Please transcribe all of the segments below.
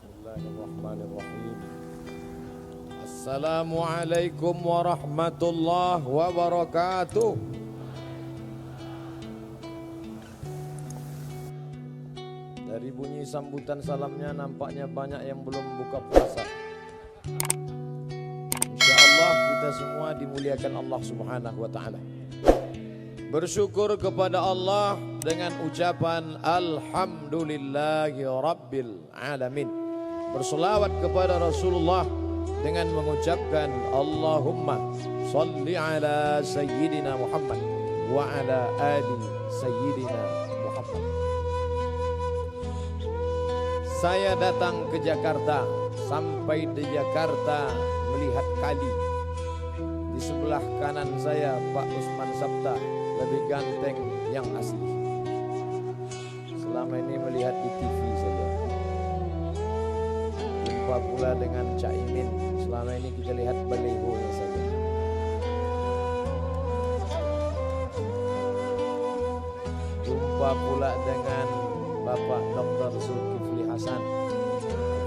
Bismillahirrahmanirrahim. Assalamualaikum warahmatullahi wabarakatuh. Dari bunyi sambutan salamnya nampaknya banyak yang belum buka puasa. Insyaallah kita semua dimuliakan Allah Subhanahu wa taala. Bersyukur kepada Allah dengan ucapan Alhamdulillahi Rabbil Alamin. Berselawat kepada Rasulullah dengan mengucapkan Allahumma salli ala Sayyidina Muhammad wa ala ali Sayyidina Muhammad. Saya datang ke Jakarta, sampai di Jakarta melihat kali. Di sebelah kanan saya Pak Usman Sabta, lebih ganteng yang asli. Selama ini melihat di TV saja. Jumpa pula dengan Caimin, selama ini kita lihat balihonya saja. Jumpa pula dengan Bapak Dr. Zulkifli Hasan.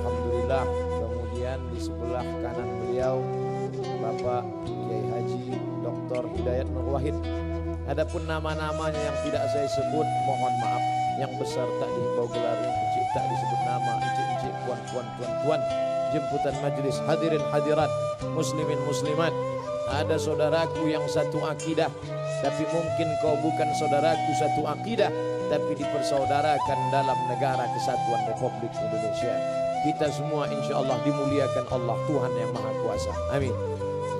Alhamdulillah, kemudian di sebelah kanan beliau Bapak Kiai Haji Dr. Hidayat Nur Wahid. Adapun nama-namanya yang tidak saya sebut, mohon maaf. Yang besar tak dihimbau gelar, yang kecil tak disebut nama, encik-encik, puan-puan, tuan-tuan, jemputan majelis, hadirin hadirat, muslimin muslimat. Ada saudaraku yang satu akidah, tapi mungkin kau bukan saudaraku satu akidah, tapi dipersaudarakan dalam negara kesatuan Republik Indonesia. Kita semua insya Allah dimuliakan Allah Tuhan yang Maha Kuasa. Amin.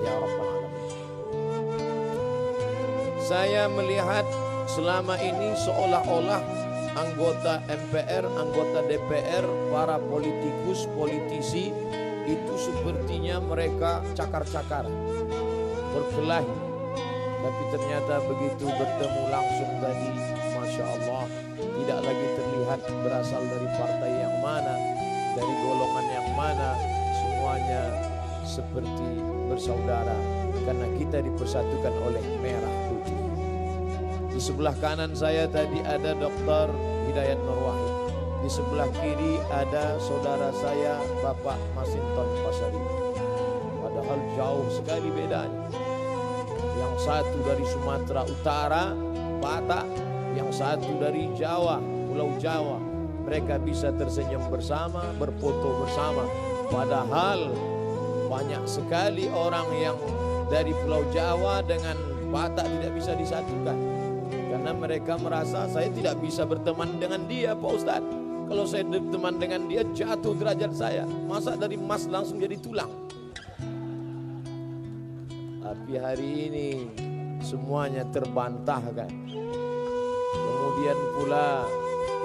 Ya Rabbal Alamin. Saya melihat selama ini seolah-olah anggota MPR, anggota DPR, para politikus, politisi itu sepertinya mereka cakar-cakar, berkelahi. Tapi ternyata begitu bertemu langsung tadi, Masya Allah, tidak lagi terlihat berasal dari partai yang mana, dari golongan yang mana, semuanya seperti bersaudara karena kita dipersatukan oleh merah putih. Di sebelah kanan saya tadi ada Dr. Hidayat Nur Wahid. Di sebelah kiri ada saudara saya Bapak Masinton Pasari. Padahal jauh sekali bedanya. Yang satu dari Sumatera Utara, Batak, yang satu dari Jawa, Pulau Jawa. Mereka bisa tersenyum bersama, berfoto bersama. Padahal banyak sekali orang yang dari Pulau Jawa dengan Batak tidak bisa disatukan. Karena mereka merasa saya tidak bisa berteman dengan dia, Pak Ustadz. Kalau saya berteman dengan dia jatuh derajat saya. Masa dari emas langsung jadi tulang. Tapi hari ini semuanya terbantahkan. Kemudian pula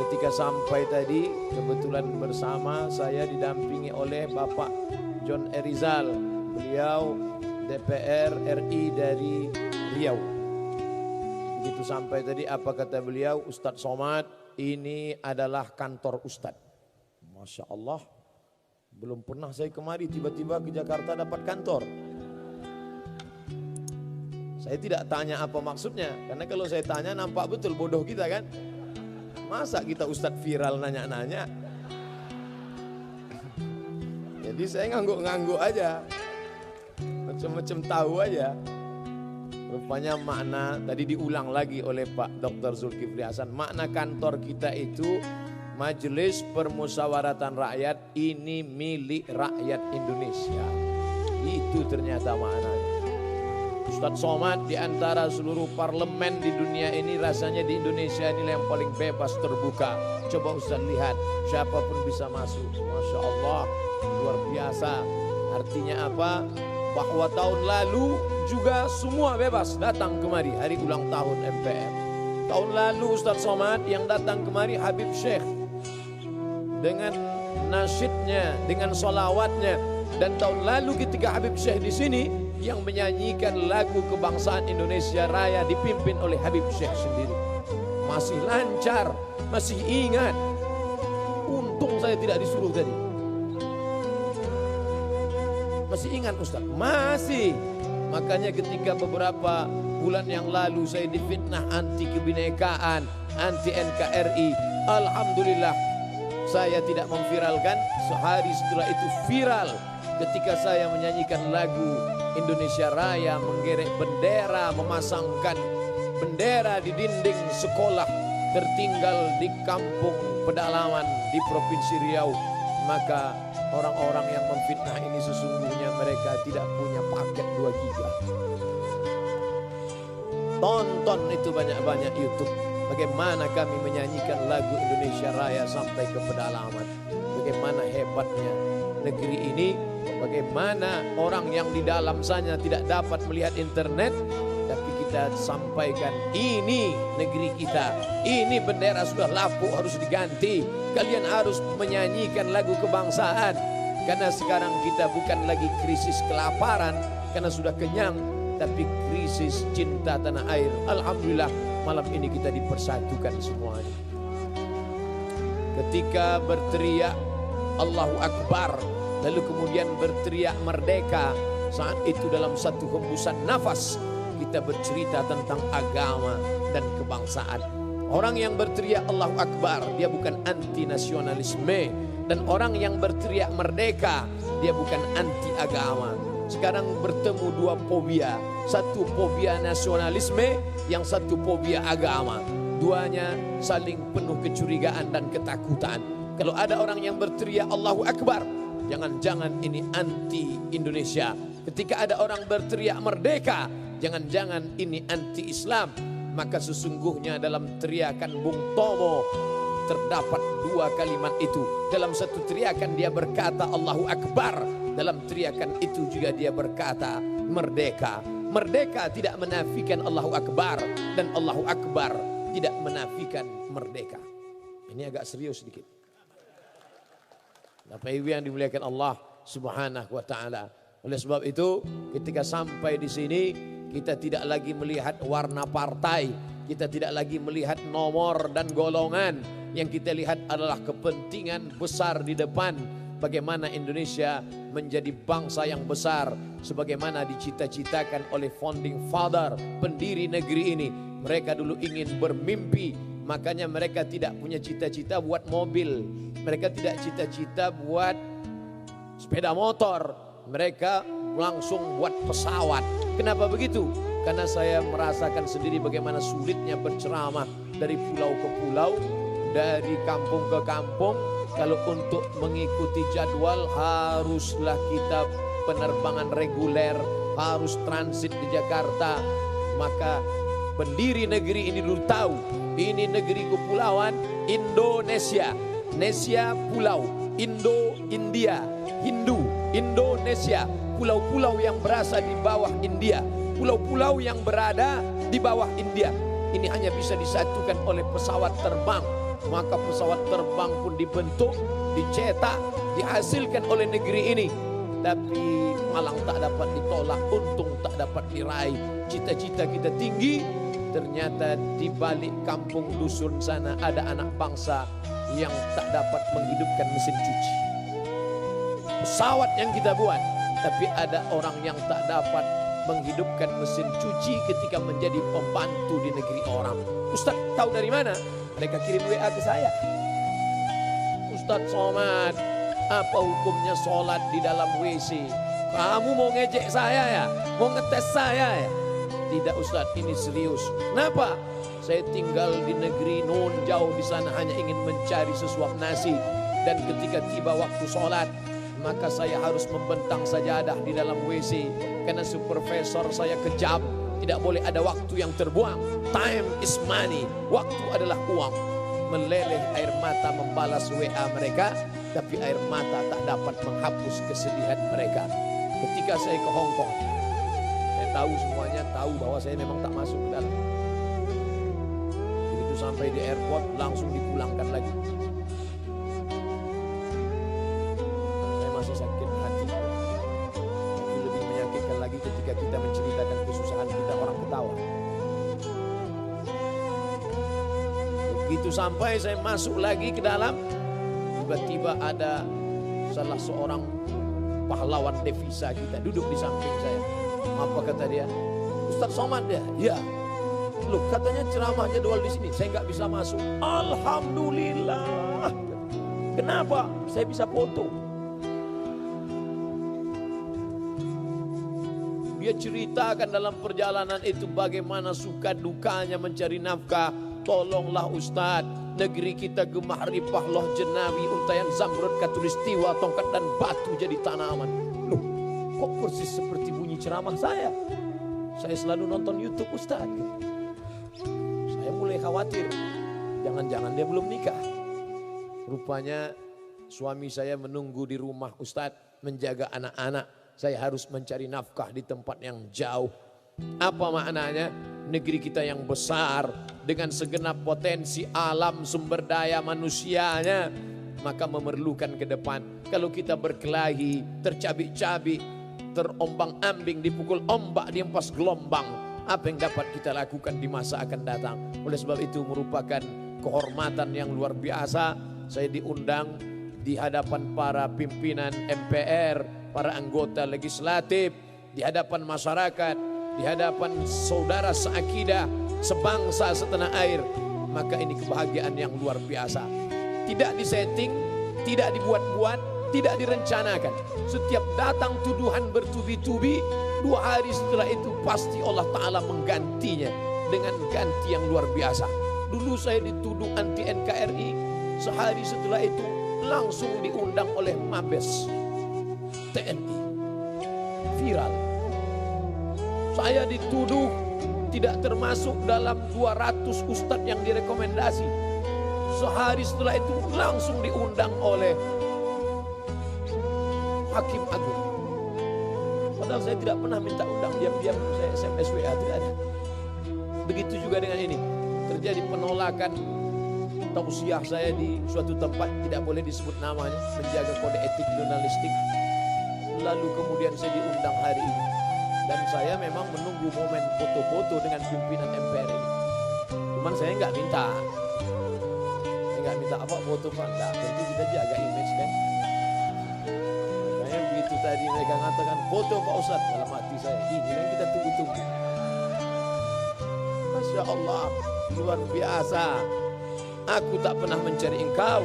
ketika sampai tadi kebetulan bersama saya didampingi oleh Bapak John Erizal. Beliau DPR RI dari Riau. Begitu sampai tadi apa kata beliau, Ustadz Somad, ini adalah kantor Ustadz. Masya Allah, belum pernah saya kemari tiba-tiba ke Jakarta dapat kantor. Saya tidak tanya apa maksudnya, karena kalau saya tanya nampak betul bodoh kita kan. Masa kita Ustadz viral nanya-nanya. Jadi saya ngangguk-ngangguk aja, macam-macam tahu aja. Rupanya makna tadi diulang lagi oleh Pak Dr. Zulkifli Hasan. Makna kantor kita itu Majelis Permusyawaratan Rakyat, ini milik rakyat Indonesia. Itu ternyata maknanya. Ustadz Somad di antara seluruh parlemen di dunia ini rasanya di Indonesia ini yang paling bebas terbuka. Coba Ustadz lihat, siapapun bisa masuk. Masya Allah, luar biasa. Artinya apa? Bahwa tahun lalu juga semua bebas datang kemari hari ulang tahun MPR. Tahun lalu Ustadz Somad yang datang kemari Habib Syekh dengan nasyidnya, dengan sholawatnya. Dan tahun lalu ketika Habib Syekh di sini yang menyanyikan lagu kebangsaan Indonesia Raya dipimpin oleh Habib Syekh sendiri. Masih lancar, masih ingat. Untung saya tidak disuruh tadi. Masih ingat Ustaz? Masih. Makanya ketika beberapa bulan yang lalu saya difitnah anti kebinekaan, anti NKRI. Alhamdulillah saya tidak memviralkan, sehari setelah itu viral ketika saya menyanyikan lagu Indonesia Raya, menggerek bendera, memasangkan bendera di dinding sekolah tertinggal di kampung pedalaman di Provinsi Riau. Maka orang-orang yang memfitnah ini sesungguhnya mereka tidak punya paket 2 giga. Tonton itu banyak-banyak YouTube. Bagaimana kami menyanyikan lagu Indonesia Raya sampai ke pedalaman. Bagaimana hebatnya negeri ini. Bagaimana orang yang di dalam sana tidak dapat melihat internet. Tapi kita sampaikan, ini negeri kita. Ini bendera sudah lapuk, harus diganti. Kalian harus menyanyikan lagu kebangsaan. Karena sekarang kita bukan lagi krisis kelaparan. Karena sudah kenyang. Tapi krisis cinta tanah air. Alhamdulillah malam ini kita dipersatukan semuanya. Ketika berteriak Allahu Akbar, lalu kemudian berteriak merdeka, saat itu dalam satu hembusan nafas kita bercerita tentang agama dan kebangsaan. Orang yang berteriak Allahu Akbar, dia bukan anti nasionalisme, dan orang yang berteriak merdeka, dia bukan anti agama. Sekarang bertemu 2 fobia, satu fobia nasionalisme, yang satu fobia agama. Duanya saling penuh kecurigaan dan ketakutan. Kalau ada orang yang berteriak Allahu Akbar, jangan-jangan ini anti Indonesia. Ketika ada orang berteriak merdeka, jangan-jangan ini anti Islam. Maka sesungguhnya dalam teriakan Bung Tomo terdapat 2 kalimat itu. Dalam satu teriakan dia berkata Allahu Akbar, dalam teriakan itu juga dia berkata merdeka. Merdeka tidak menafikan Allahu Akbar, dan Allahu Akbar tidak menafikan merdeka. Ini agak serius sedikit. Bapak Ibu yang dimuliakan Allah Subhanahu wa taala. Oleh sebab itu, ketika sampai di sini, kita tidak lagi melihat warna partai, kita tidak lagi melihat nomor dan golongan. Yang kita lihat adalah kepentingan besar di depan. Bagaimana Indonesia menjadi bangsa yang besar, sebagaimana dicita-citakan oleh founding father, pendiri negeri ini. Mereka dulu ingin bermimpi, makanya mereka tidak punya cita-cita buat mobil, mereka tidak cita-cita buat sepeda motor, mereka langsung buat pesawat. Kenapa begitu? Karena saya merasakan sendiri bagaimana sulitnya berceramah dari pulau ke pulau, dari kampung ke kampung. Kalau untuk mengikuti jadwal haruslah kita penerbangan reguler, harus transit di Jakarta. Maka pendiri negeri ini dulu tahu, ini negeri kepulauan Indonesia. Nesia pulau, Indo, India, Hindu, Indonesia. Pulau-pulau yang berasa di bawah India, pulau-pulau yang berada di bawah India. Ini hanya bisa disatukan oleh pesawat terbang. Maka pesawat terbang pun dibentuk, dicetak, dihasilkan oleh negeri ini. Tapi malang tak dapat ditolak, untung tak dapat diraih. Cita-cita kita tinggi, ternyata di balik kampung dusun sana ada anak bangsa yang tak dapat menghidupkan mesin cuci. Pesawat yang kita buat, tapi ada orang yang tak dapat menghidupkan mesin cuci ketika menjadi pembantu di negeri orang. Ustaz tahu dari mana? Mereka kirim WA ke saya. Ustaz Somad, apa hukumnya sholat di dalam WC? Kamu mau ngejek saya ya? Mau ngetes saya ya? Tidak Ustaz, ini serius. Kenapa? Saya tinggal di negeri non jauh di sana, hanya ingin mencari sesuap nasi. Dan ketika tiba waktu sholat, maka saya harus membentang sajadah di dalam WC. Karena supervisor saya kejam. Tidak boleh ada waktu yang terbuang. Time is money. Waktu adalah uang. Meleleh air mata membalas WA mereka, tapi air mata tak dapat menghapus kesedihan mereka. Ketika saya ke Hong Kong, saya tahu semuanya, tahu bahwa saya memang tak masuk ke dalam. Begitu sampai di airport, langsung dipulangkan lagi. Saya masih sakit hati. Tapi lebih menyakitkan lagi ketika kita menceritakan kesusahan kita, orang ketawa. Begitu sampai saya masuk lagi ke dalam, tiba-tiba ada salah seorang pahlawan devisa kita duduk di samping saya. Apa kata dia? Ustaz Somad ya? Ya. Loh katanya ceramah jadwal di sini, saya nggak bisa masuk. Alhamdulillah. Kenapa? Saya bisa foto. Dia ceritakan dalam perjalanan itu bagaimana suka dukanya mencari nafkah. Tolonglah Ustadz, negeri kita gemah ripah loh jenawi, untayan zamrud katulistiwa, tongkat dan batu jadi tanaman. Loh, kok persis seperti bunyi ceramah saya? Saya selalu nonton YouTube Ustadz. Saya mulai khawatir, jangan-jangan dia belum nikah. Rupanya suami saya menunggu di rumah Ustadz, menjaga anak-anak. Saya harus mencari nafkah di tempat yang jauh. Apa maknanya? Negeri kita yang besar dengan segenap potensi alam sumber daya manusianya, maka memerlukan ke depan. Kalau kita berkelahi, tercabik-cabik, terombang-ambing, dipukul ombak, dihempas gelombang, apa yang dapat kita lakukan di masa akan datang? Oleh sebab itu merupakan kehormatan yang luar biasa. Saya diundang di hadapan para pimpinan MPR, para anggota legislatif, di hadapan masyarakat, di hadapan saudara seakidah, sebangsa setanah air. Maka ini kebahagiaan yang luar biasa. Tidak disetting, tidak dibuat-buat, tidak direncanakan. Setiap datang tuduhan bertubi-tubi, 2 hari setelah itu pasti Allah Ta'ala menggantinya dengan ganti yang luar biasa. Dulu saya dituduh anti NKRI, sehari setelah itu langsung diundang oleh Mabes TNI. Viral. Saya dituduh tidak termasuk dalam 200 ustadz yang direkomendasi. Sehari setelah itu langsung diundang oleh Hakim Agung. Padahal saya tidak pernah minta undang, diam-diam saya SMS WA, tidak ada. Begitu juga dengan ini. Terjadi penolakan tausiah saya di suatu tempat, tidak boleh disebut namanya, menjaga kode etik jurnalistik. Lalu kemudian saya diundang hari ini. Dan saya memang menunggu momen foto-foto dengan pimpinan MPR ini. Cuman saya nggak minta. Saya nggak minta apa foto Pak. Nah, tentu kita jaga image kan. Makanya begitu tadi mereka mengatakan foto Pak Ustadz, dalam hati saya, ini yang kita tunggu-tunggu. Masya Allah, luar biasa. Aku tak pernah mencari engkau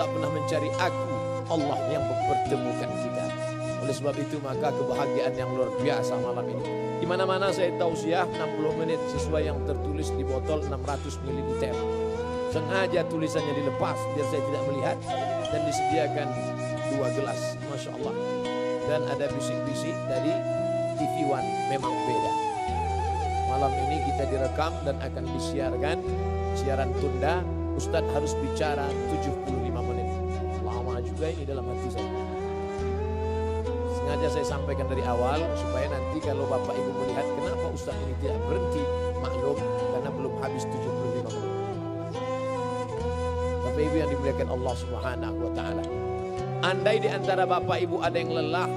tak pernah mencari aku. Allah yang mempertemukan kita. Oleh sebab itu maka kebahagiaan yang luar biasa malam ini. Di mana-mana saya tausiah 60 menit sesuai yang tertulis di botol 600 ml. Sengaja tulisannya dilepas biar saya tidak melihat, dan disediakan 2 gelas. Masya Allah. Dan ada bisik-bisik dari TV One, memang beda. Malam ini kita direkam dan akan disiarkan siaran tunda. Ustadz harus bicara 75 menit. Lama juga ini dalam hati saya. Sengaja saya sampaikan dari awal supaya nanti kalau Bapak Ibu melihat kenapa Ustadz ini tidak berhenti, maklum karena belum habis 75 menit. Bapak Ibu yang dimuliakan Allah Subhanahu wa taala. Andai di antara Bapak Ibu ada yang lelah,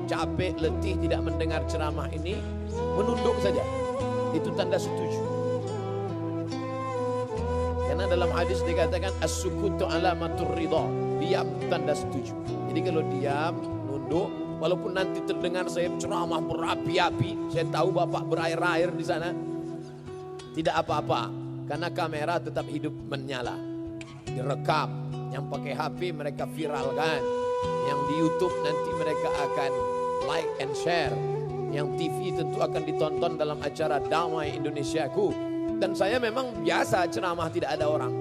capek, letih tidak mendengar ceramah ini, menunduk saja. Itu tanda setuju. Karena dalam hadis dikatakan as-sukutu alamatur ridha, diam tanda setuju. Jadi kalau diam, nunduk, walaupun nanti terdengar saya ceramah berapi-api, saya tahu Bapak berair-air di sana, tidak apa-apa, karena kamera tetap hidup menyala, direkam. Yang pakai HP mereka viralkan, yang di YouTube nanti mereka akan like and share, yang TV tentu akan ditonton dalam acara Damai Indonesiaku. Dan saya memang biasa ceramah tidak ada orang.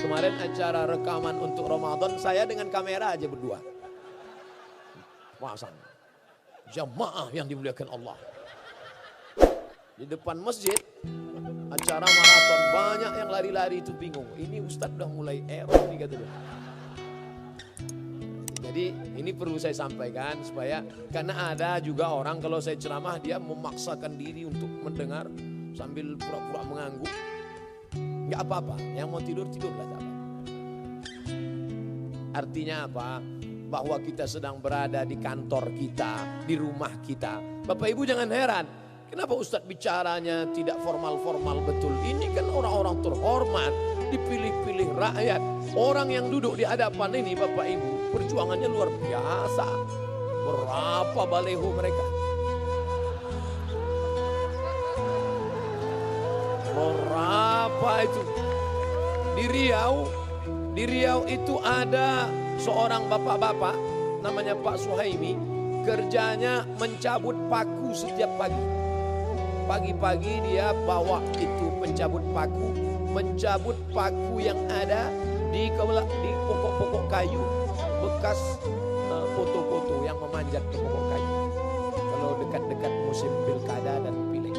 Kemarin acara rekaman untuk Ramadan saya dengan kamera aja berdua. Pasang jamaah yang dimuliakan Allah di depan masjid, acara maraton, banyak yang lari-lari itu bingung, ini Ustadz udah mulai error nih kata dia. Jadi ini perlu saya sampaikan supaya, karena ada juga orang kalau saya ceramah dia memaksakan diri untuk mendengar sambil pura-pura mengangguk. Nggak apa-apa, yang mau tidur tidurlah. Artinya apa? Bahwa kita sedang berada di kantor kita, di rumah kita. Bapak Ibu jangan heran, kenapa Ustadz bicaranya tidak formal-formal betul. Ini kan orang-orang terhormat, dipilih-pilih rakyat. Orang yang duduk di hadapan ini Bapak Ibu, perjuangannya luar biasa. Berapa baleho mereka? Berapa itu? Di Riau Di Riau itu ada seorang bapak-bapak namanya Pak Suhaimi, kerjanya mencabut paku setiap pagi. Pagi-pagi dia bawa itu pencabut paku, mencabut paku yang ada di pokok-pokok kayu bekas foto-foto yang memanjat ke pokok kayu. Kalau dekat-dekat musim pilkada dan pileg,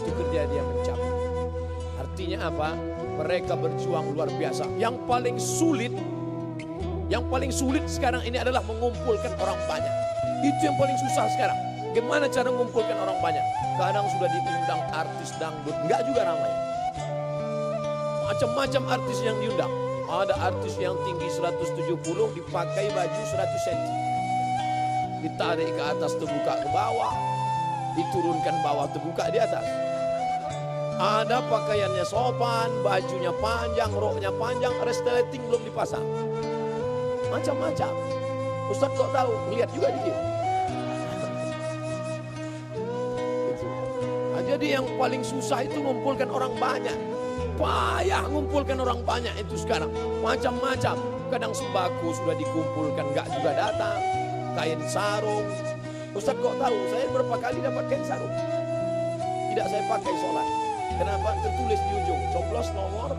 itu kerja dia mencabut. Artinya apa? Mereka berjuang luar biasa. Yang paling sulit sekarang ini adalah mengumpulkan orang banyak. Itu yang paling susah sekarang. Gimana cara mengumpulkan orang banyak? Kadang sudah diundang artis dangdut, enggak juga ramai. Macam-macam artis yang diundang. Ada artis yang tinggi 170 dipakai baju 100 cm. Ditarik ke atas terbuka ke bawah, diturunkan bawah terbuka di atas. Ada pakaiannya sopan, bajunya panjang, roknya panjang, resleting belum dipasang. Macam-macam. Ustaz kok tahu? Lihat juga dikit. Nah, jadi yang paling susah itu mengumpulkan orang banyak. Payah mengumpulkan orang banyak itu sekarang. Macam-macam. Kadang sembako sudah dikumpulkan, enggak juga datang. Kain sarung. Ustaz kok tahu? Saya berapa kali dapat kain sarung. Tidak saya pakai sholat. Kenapa? Tertulis di ujung, coblos nomor.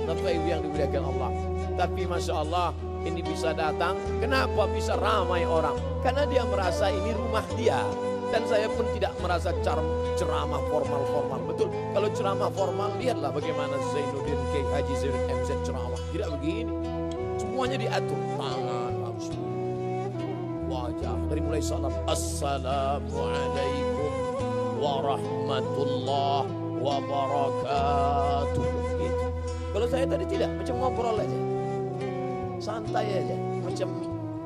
Bapak Ibu yang dimuliakan Allah. Tapi Masya Allah, ini bisa datang. Kenapa bisa ramai orang? Karena dia merasa ini rumah dia. Dan saya pun tidak merasa ceramah formal-formal. Betul, kalau ceramah formal, lihatlah bagaimana Zainuddin K. Haji Zainuddin MZ ceramah. Tidak begini. Semuanya diatur. Tangan harus wajah. Dari mulai salam. Assalamualaikum warahmatullahi wabarakatuh. Gitu. Kalau saya tadi tidak, macam ngobrol aja. Santai aja. Macam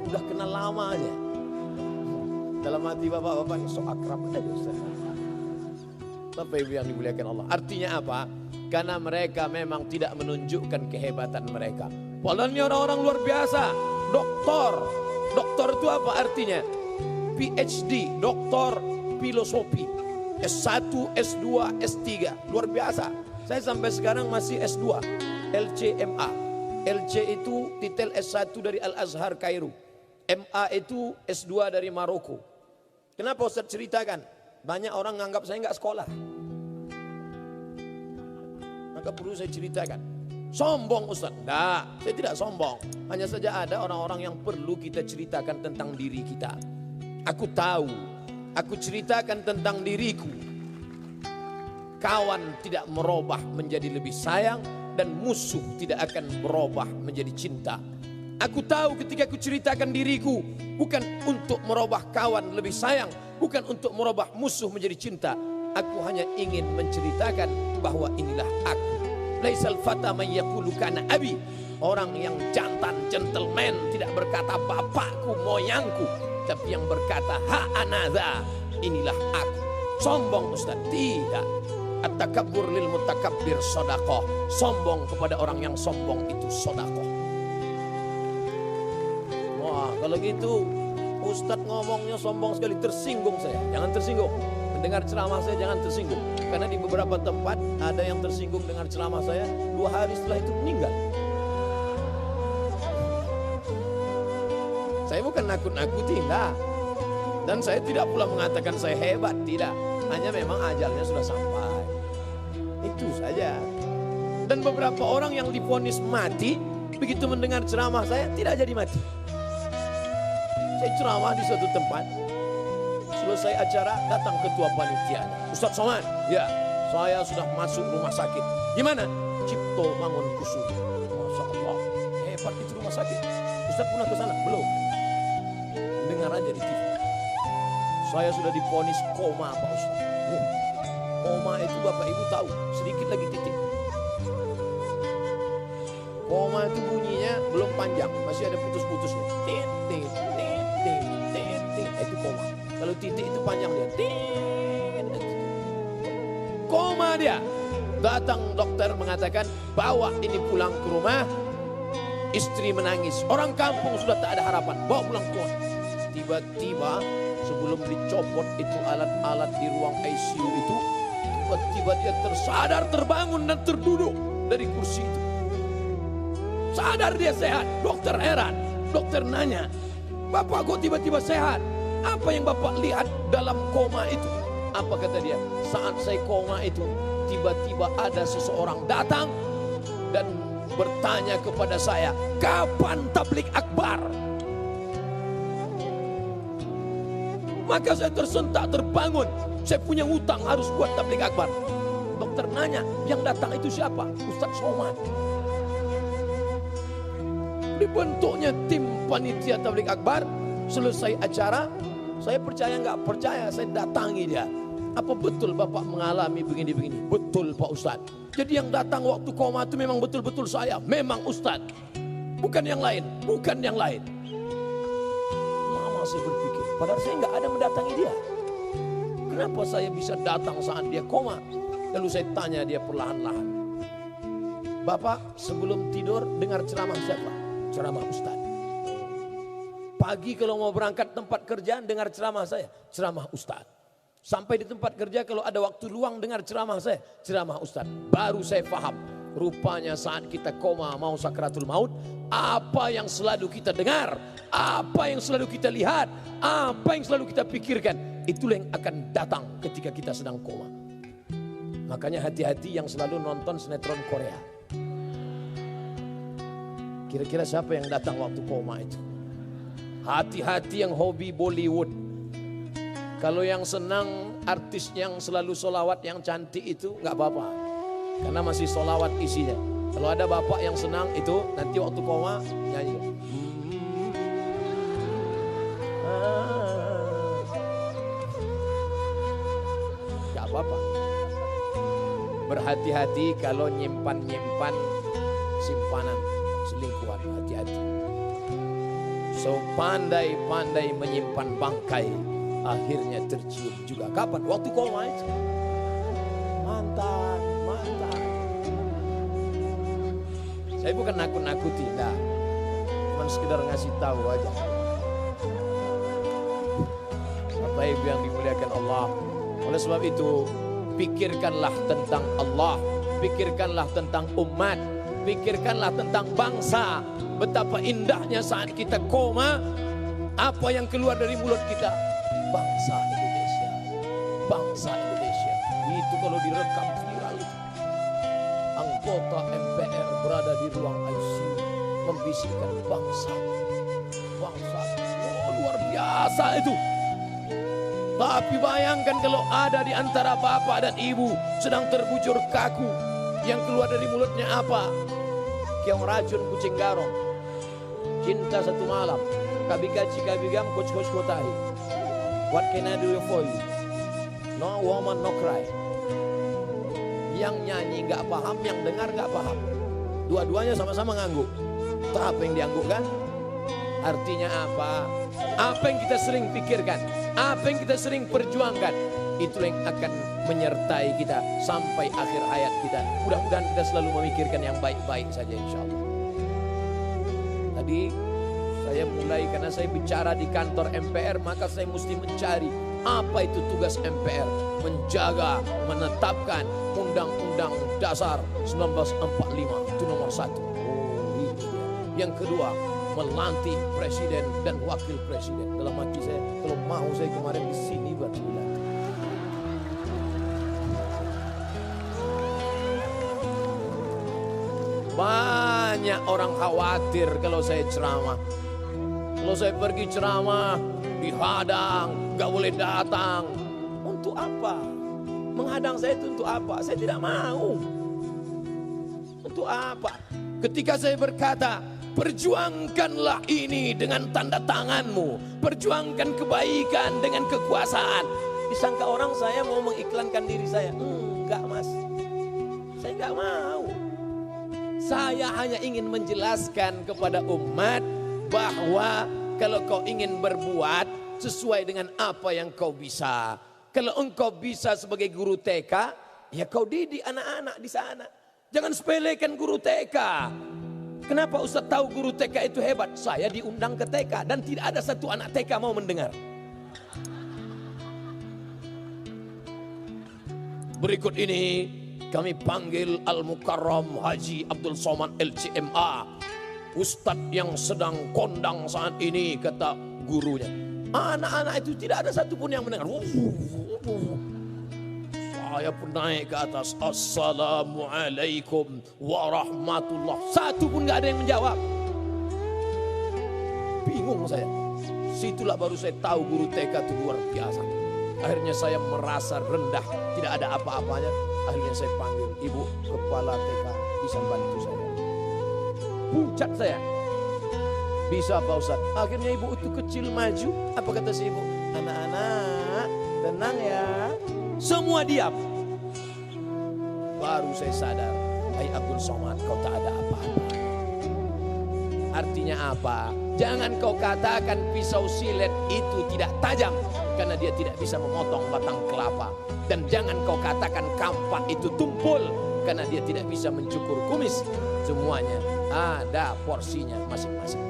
udah kenal lama aja. Dalam hati bapak-bapak yang so akrab aja Ustaz. Bapak Ibu yang dimuliakan Allah. Artinya apa? Karena mereka memang tidak menunjukkan kehebatan mereka. Polanya orang-orang luar biasa. Doktor. Doktor itu apa artinya? PhD, doktor filosofi. S1, S2, S3. Luar biasa. Saya sampai sekarang masih S2. LCMA. LC itu titel S1 dari Al-Azhar Kairo. MA itu S2 dari Maroko. Kenapa Ustaz ceritakan? Banyak orang menganggap saya nggak sekolah. Maka perlu saya ceritakan. Sombong Ustaz? Enggak, saya tidak sombong. Hanya saja ada orang-orang yang perlu kita ceritakan tentang diri kita. Aku tahu, aku ceritakan tentang diriku. Kawan tidak merubah menjadi lebih sayang dan musuh tidak akan berubah menjadi cinta. Aku tahu ketika aku ceritakan diriku bukan untuk merubah kawan lebih sayang, bukan untuk merubah musuh menjadi cinta. Aku hanya ingin menceritakan bahwa inilah aku. Laisal fata man yaqulu kana abi. Orang yang jantan, gentleman tidak berkata bapakku, moyangku, tapi yang berkata ha anadha, inilah aku. Sombong Ustaz? Tidak. At-takabbur lil mutakabbir sedekah. Sombong kepada orang yang sombong itu sedekah. Wah, kalau gitu Ustadz ngomongnya sombong sekali, tersinggung saya. Jangan tersinggung. Mendengar ceramah saya jangan tersinggung. Karena di beberapa tempat ada yang tersinggung dengar ceramah saya, 2 hari setelah itu meninggal. Saya bukan nakut-nakuti, enggak. Dan saya tidak pula mengatakan saya hebat, tidak. Hanya memang ajalnya sudah sampai. Itu saja. Dan beberapa orang yang divonis mati, begitu mendengar ceramah saya tidak jadi mati. Saya ceramah di suatu tempat, selesai acara datang ketua panitia. Ustaz Somad, ya saya sudah masuk rumah sakit. Gimana? Cipto Mangunkusumo. Masya Allah, hebat itu rumah sakit. Ustaz pernah ke sana? Belum. Dengar aja di TV. Saya sudah divonis koma Pak Ustaz. Koma itu Bapak Ibu tahu, sedikit lagi titik. Koma itu bunyinya belum panjang, masih ada putus-putusnya. Titik. Itu koma. Kalau titik itu panjang dia. Koma dia. Datang dokter mengatakan bawa ini pulang ke rumah. Istri menangis. Orang kampung sudah tak ada harapan. Bawa pulang ke rumah. Tiba-tiba sebelum dicopot itu alat-alat di ruang ICU itu, Tiba-tiba dia tersadar, terbangun dan terduduk dari kursi itu. Sadar dia sehat. Dokter heran. Dokter nanya, "Bapak kok tiba-tiba sehat? Apa yang Bapak lihat dalam koma itu?" Apa kata dia? "Saat saya koma itu, tiba-tiba ada seseorang datang dan bertanya kepada saya, 'Kapan tablik akbar?' Maka saya tersentak, terbangun. Saya punya hutang, harus buat tablik akbar." Dokter nanya, "Yang datang itu siapa?" "Ustadz Somad." Dibentuknya tim panitia tablik akbar. Selesai acara, saya percaya nggak percaya, saya datangi dia. "Apa betul Bapak mengalami begini-begini?" "Betul Pak Ustadz." "Jadi yang datang waktu koma itu memang betul-betul saya?" "Memang Ustadz. Bukan yang lain, bukan yang lain." Lama saya berpikir, padahal saya nggak ada mendatangi dia. Kenapa saya bisa datang saat dia koma? Lalu saya tanya dia perlahan-lahan, "Bapak sebelum tidur dengar ceramah siapa?" "Ceramah Ustadz." "Pagi kalau mau berangkat tempat kerja dengar ceramah saya?" "Ceramah Ustadz." "Sampai di tempat kerja kalau ada waktu luang dengar ceramah saya?" "Ceramah Ustadz." Baru saya paham, rupanya saat kita koma mau sakratul maut, apa yang selalu kita dengar, apa yang selalu kita lihat, apa yang selalu kita pikirkan, itulah yang akan datang ketika kita sedang koma. Makanya hati-hati yang selalu nonton sinetron Korea. Kira-kira siapa yang datang waktu koma itu? Hati-hati yang hobi Bollywood. Kalau yang senang artis yang selalu solawat yang cantik itu nggak apa-apa, karena masih solawat isinya. Kalau ada bapak yang senang itu nanti waktu koma nyanyi. Nggak apa-apa. Berhati-hati kalau nyimpan simpanan selingkuhan, hati-hati. So pandai-pandai menyimpan bangkai, akhirnya tercium juga. Kapan? Waktu koma itu. Mantan. Saya bukan nakut-nakuti, nah. Cuma sekedar ngasih tahu aja. Bapak Ibu yang dimuliakan Allah. Oleh sebab itu, pikirkanlah tentang Allah, pikirkanlah tentang umat, pikirkanlah tentang bangsa. Betapa indahnya saat kita koma, apa yang keluar dari mulut kita? Bangsa Indonesia. Bangsa Indonesia. Itu kalau direkam viral itu. Anggota MPR berada di ruang ICU membisikkan bangsa. Bangsa. Oh, luar biasa itu. Tapi bayangkan kalau ada di antara bapak dan ibu sedang terbujur kaku, yang keluar dari mulutnya apa? Kiong racun kucing garong. Cinta satu malam. Kabikaci kabigam coach kotahi. What can I do for you? No woman no cry. Yang nyanyi gak paham, yang dengar gak paham. Dua-duanya sama-sama ngangguk. Tahu apa yang dianggukkan? Artinya apa? Apa yang kita sering pikirkan, apa yang kita sering perjuangkan, itu yang akan menyertai kita sampai akhir hayat kita. Mudah-mudahan kita selalu memikirkan yang baik-baik saja, insya Allah. Tadi saya mulai karena saya bicara di kantor MPR, maka saya mesti mencari apa itu tugas MPR. Menjaga, menetapkan Undang-Undang Dasar 1945, itu nomor 1. Yang kedua, melantik presiden dan wakil presiden. Dalam hati saya, kalau mau saya kemarin di sini buat bilang. Banyak orang khawatir kalau saya ceramah. Kalau saya pergi ceramah, dihadang, gak boleh datang. Untuk apa? Menghadang saya itu untuk apa? Saya tidak mau. Untuk apa? Ketika saya berkata, perjuangkanlah ini dengan tanda tanganmu. Perjuangkan kebaikan dengan kekuasaan. Disangka orang saya mau mengiklankan diri saya. Enggak mas. Saya enggak mau. Saya hanya ingin menjelaskan kepada umat bahwa kalau kau ingin berbuat sesuai dengan apa yang kau bisa. Kalau engkau bisa sebagai guru TK, ya kau didik anak-anak di sana. Jangan sepelekan guru TK. Kenapa Ustaz tahu guru TK itu hebat? Saya diundang ke TK dan tidak ada satu anak TK mau mendengar. Berikut ini kami panggil Al-Mukarram Haji Abdul Somad LCMA, Ustadz yang sedang kondang saat ini, kata gurunya. Anak-anak itu tidak ada satupun yang mendengar. Saya pun naik ke atas, Assalamualaikum warahmatullah. Satu pun gak ada yang menjawab. Bingung saya. Situlah baru saya tahu guru TK itu luar biasa. Akhirnya saya merasa rendah, tidak ada apa-apanya. Akhirnya saya panggil, Ibu kepala TK, bisa bantu saya? Pucat saya. Bisa Pak Ustadz. Akhirnya ibu itu kecil maju. Apa kata si ibu? Anak-anak tenang ya. Semua diam. Baru saya sadar, hai Abdul Somad, kau tak ada apa-apa. Artinya apa? Jangan kau katakan pisau silet itu tidak tajam, karena dia tidak bisa memotong batang kelapa. Dan jangan kau katakan kampak itu tumpul, karena dia tidak bisa mencukur kumis. Semuanya ada porsinya masing-masing.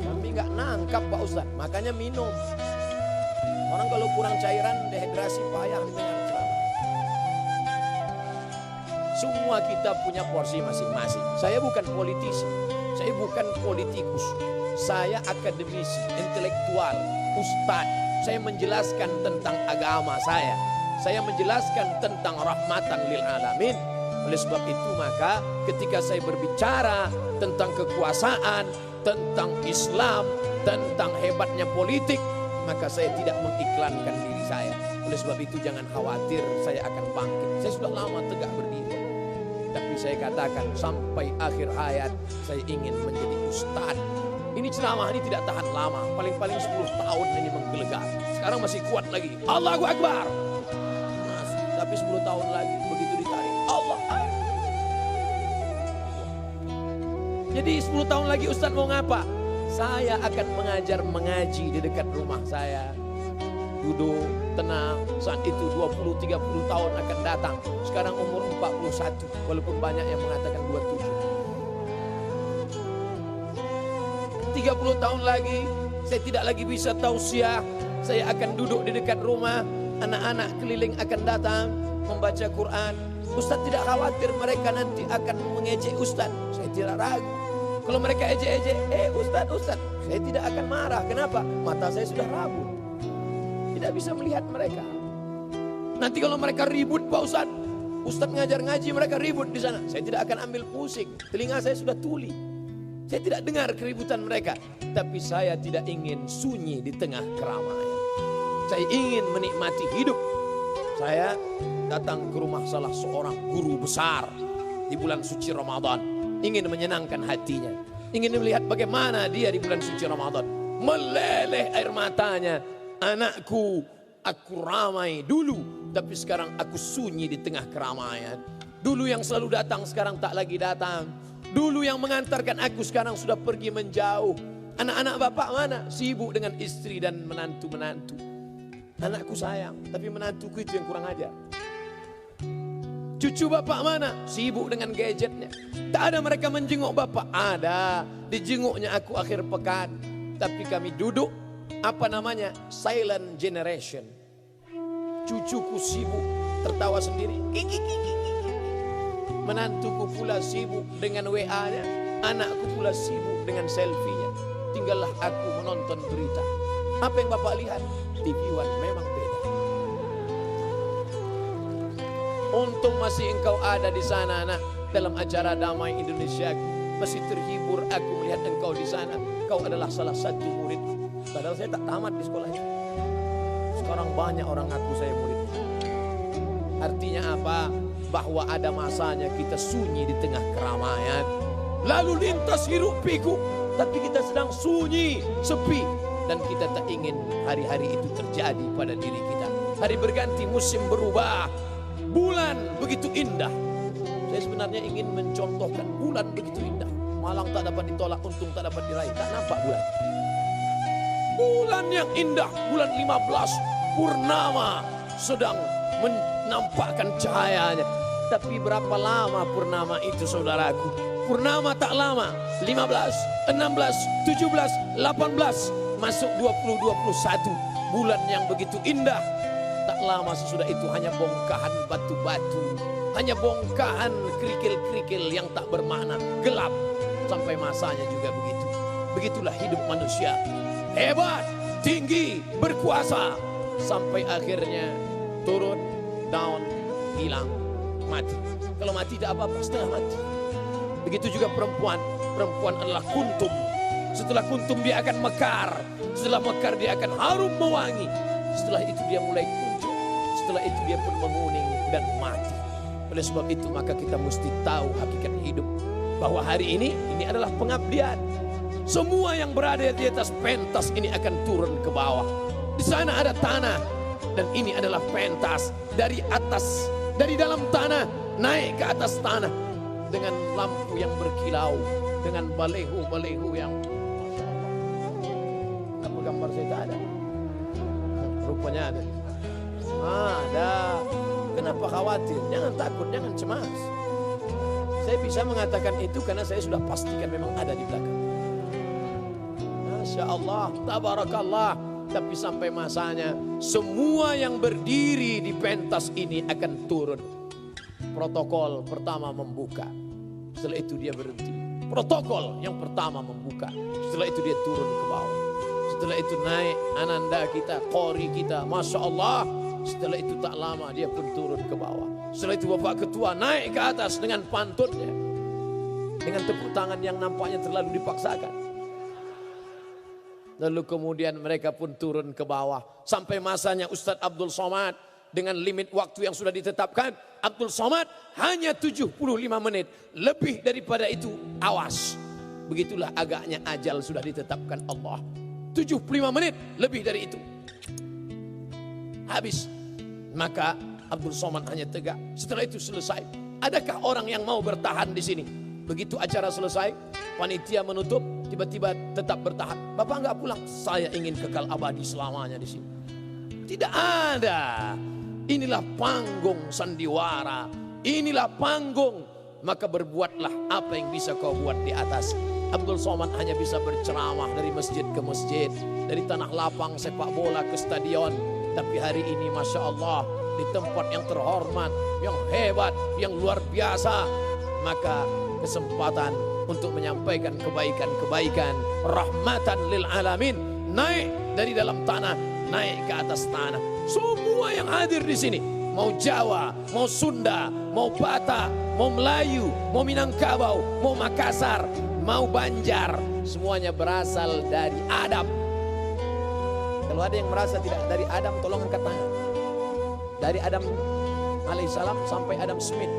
Kami nggak nangkap Pak Ustadz, makanya minum. Orang kalau kurang cairan, dehidrasi payah dengan ceramah. Semua kita punya porsi masing-masing. Saya bukan politisi, saya bukan politikus. Saya akademisi, intelektual, ustadz. Saya menjelaskan tentang agama saya. Saya menjelaskan tentang rahmatan lil alamin. Oleh sebab itu maka ketika saya berbicara tentang kekuasaan, tentang Islam, tentang hebatnya politik, maka saya tidak mengiklankan diri saya. Oleh sebab itu jangan khawatir saya akan bangkit. Saya sudah lama tegak berdiri. Tapi saya katakan sampai akhir hayat saya ingin menjadi ustadz. Ini ceramah ini tidak tahan lama. Paling-paling 10 tahun ini menggelegar. Sekarang masih kuat lagi. Allahu Akbar. Tapi 10 tahun lagi begitu ditarik. Allah. Jadi 10 tahun lagi ustadz mau ngapa? Saya akan mengajar mengaji di dekat rumah saya. Duduk, tenang. Saat itu 20-30 tahun akan datang. Sekarang umur 41. Walaupun banyak yang mengatakan 27. 30 tahun lagi saya tidak lagi bisa tausiah. Saya akan duduk di dekat rumah. Anak-anak keliling akan datang membaca Quran. Ustadz tidak khawatir mereka nanti akan mengejek Ustadz. Saya tidak ragu. Kalau mereka ejek-ejek, Ustadz, saya tidak akan marah. Kenapa? Mata saya sudah rabun. Tidak bisa melihat mereka. Nanti kalau mereka ribut Pak Ustadz ngajar ngaji mereka ribut di sana. Saya tidak akan ambil pusing. Telinga saya sudah tuli. Saya tidak dengar keributan mereka. Tapi saya tidak ingin sunyi di tengah keramaian. Saya ingin menikmati hidup. Saya datang ke rumah salah seorang guru besar di bulan suci Ramadan. Ingin menyenangkan hatinya. Ingin melihat bagaimana dia di bulan suci Ramadan. Meleleh air matanya. Anakku, aku ramai dulu. Tapi sekarang aku sunyi di tengah keramaian. Dulu yang selalu datang sekarang tak lagi datang. Dulu yang mengantarkan aku sekarang sudah pergi menjauh. Anak-anak bapak mana? Sibuk dengan istri dan menantu-menantu. Anakku sayang, tapi menantuku itu yang kurang ajar. Cucu bapak mana? Sibuk dengan gadgetnya. Tak ada mereka menjenguk bapak. Ada, dijenguknya aku akhir pekan. Tapi kami duduk, silent generation. Cucuku sibuk tertawa sendiri. Menantuku pula sibuk dengan WA-nya. Anakku pula sibuk dengan selfie-nya. Tinggallah aku menonton berita. Apa yang bapak lihat? TV One memang beda. Untung masih engkau ada di sana, nak. Dalam acara Damai Indonesia, masih terhibur aku melihat engkau di sana. Kau adalah salah satu murid. Padahal saya tak tamat di sekolahnya. Sekarang banyak orang ngaku saya murid. Artinya apa? Bahwa ada masanya kita sunyi di tengah keramaian. Lalu lintas hiruk pikuk. Tapi kita sedang sunyi, sepi. Dan kita tak ingin hari-hari itu terjadi pada diri kita. Hari berganti, musim berubah. Bulan begitu indah. Saya sebenarnya ingin mencontohkan bulan begitu indah. Malang tak dapat ditolak, untung tak dapat diraih. Tak nampak bulan. Bulan yang indah, bulan 15, purnama sedang menampakkan cahayanya. Tapi berapa lama purnama itu saudaraku? Purnama tak lama, 15, 16, 17, 18, masuk 2021. Bulan yang begitu indah, lama sesudah itu hanya bongkahan batu-batu, hanya bongkahan kerikil-kerikil yang tak bermakna, gelap. Sampai masanya juga begitu. Begitulah hidup manusia. Hebat, tinggi, berkuasa. Sampai akhirnya turun, down, hilang, mati. Kalau mati tidak apa-apa, setengah mati. Begitu juga perempuan. Perempuan adalah kuntum. Setelah kuntum dia akan mekar. Setelah mekar dia akan harum mewangi. Setelah itu dia mulai kuncup. Setelah itu dia pun menguning dan mati. Oleh sebab itu maka kita mesti tahu hakikat hidup. Bahwa hari ini adalah pengabdian. Semua yang berada di atas pentas ini akan turun ke bawah. Di sana ada tanah. Dan ini adalah pentas dari atas. Dari dalam tanah naik ke atas tanah. Dengan lampu yang berkilau. Dengan balehu-balehu yang... Apa gambar saya tak ada? Rupanya ada. Ada. Kenapa khawatir? Jangan takut, jangan cemas. Saya bisa mengatakan itu karena saya sudah pastikan memang ada di belakang. Masya Allah, tabarakallah. Tapi sampai masanya semua yang berdiri di pentas ini akan turun. Protokol pertama membuka. Setelah itu dia berhenti. Protokol yang pertama membuka. Setelah itu dia turun ke bawah. Setelah itu naik ananda kita, qori kita. Masya Allah. Setelah itu tak lama dia pun turun ke bawah. Setelah itu Bapak Ketua naik ke atas dengan pantunnya. Dengan tepuk tangan yang nampaknya terlalu dipaksakan. Lalu kemudian mereka pun turun ke bawah. Sampai masanya Ustadz Abdul Somad. Dengan limit waktu yang sudah ditetapkan. Abdul Somad hanya 75 menit. Lebih daripada itu awas. Begitulah agaknya ajal sudah ditetapkan Allah. 75 menit lebih dari itu. Habis. Maka Abdul Somad hanya tegak. Setelah itu selesai. Adakah orang yang mau bertahan di sini? Begitu acara selesai, panitia menutup, tiba-tiba tetap bertahan. Bapak enggak pulang. Saya ingin kekal abadi selamanya di sini. Tidak ada. Inilah panggung sandiwara. Inilah panggung. Maka berbuatlah apa yang bisa kau buat di atas. Abdul Somad hanya bisa berceramah dari masjid ke masjid. Dari tanah lapang sepak bola ke stadion. Tapi hari ini Masya Allah. Di tempat yang terhormat, yang hebat, yang luar biasa. Maka kesempatan untuk menyampaikan kebaikan-kebaikan. Rahmatan lil alamin. Naik dari dalam tanah. Naik ke atas tanah. Semua yang hadir di sini. Mau Jawa, mau Sunda, mau Batak, mau Melayu, mau Minangkabau, mau Makassar, mau Banjar. Semuanya berasal dari Adam. Kalau ada yang merasa tidak dari Adam, tolong angkat tangan. Dari Adam alaihissalam sampai Adam Smith.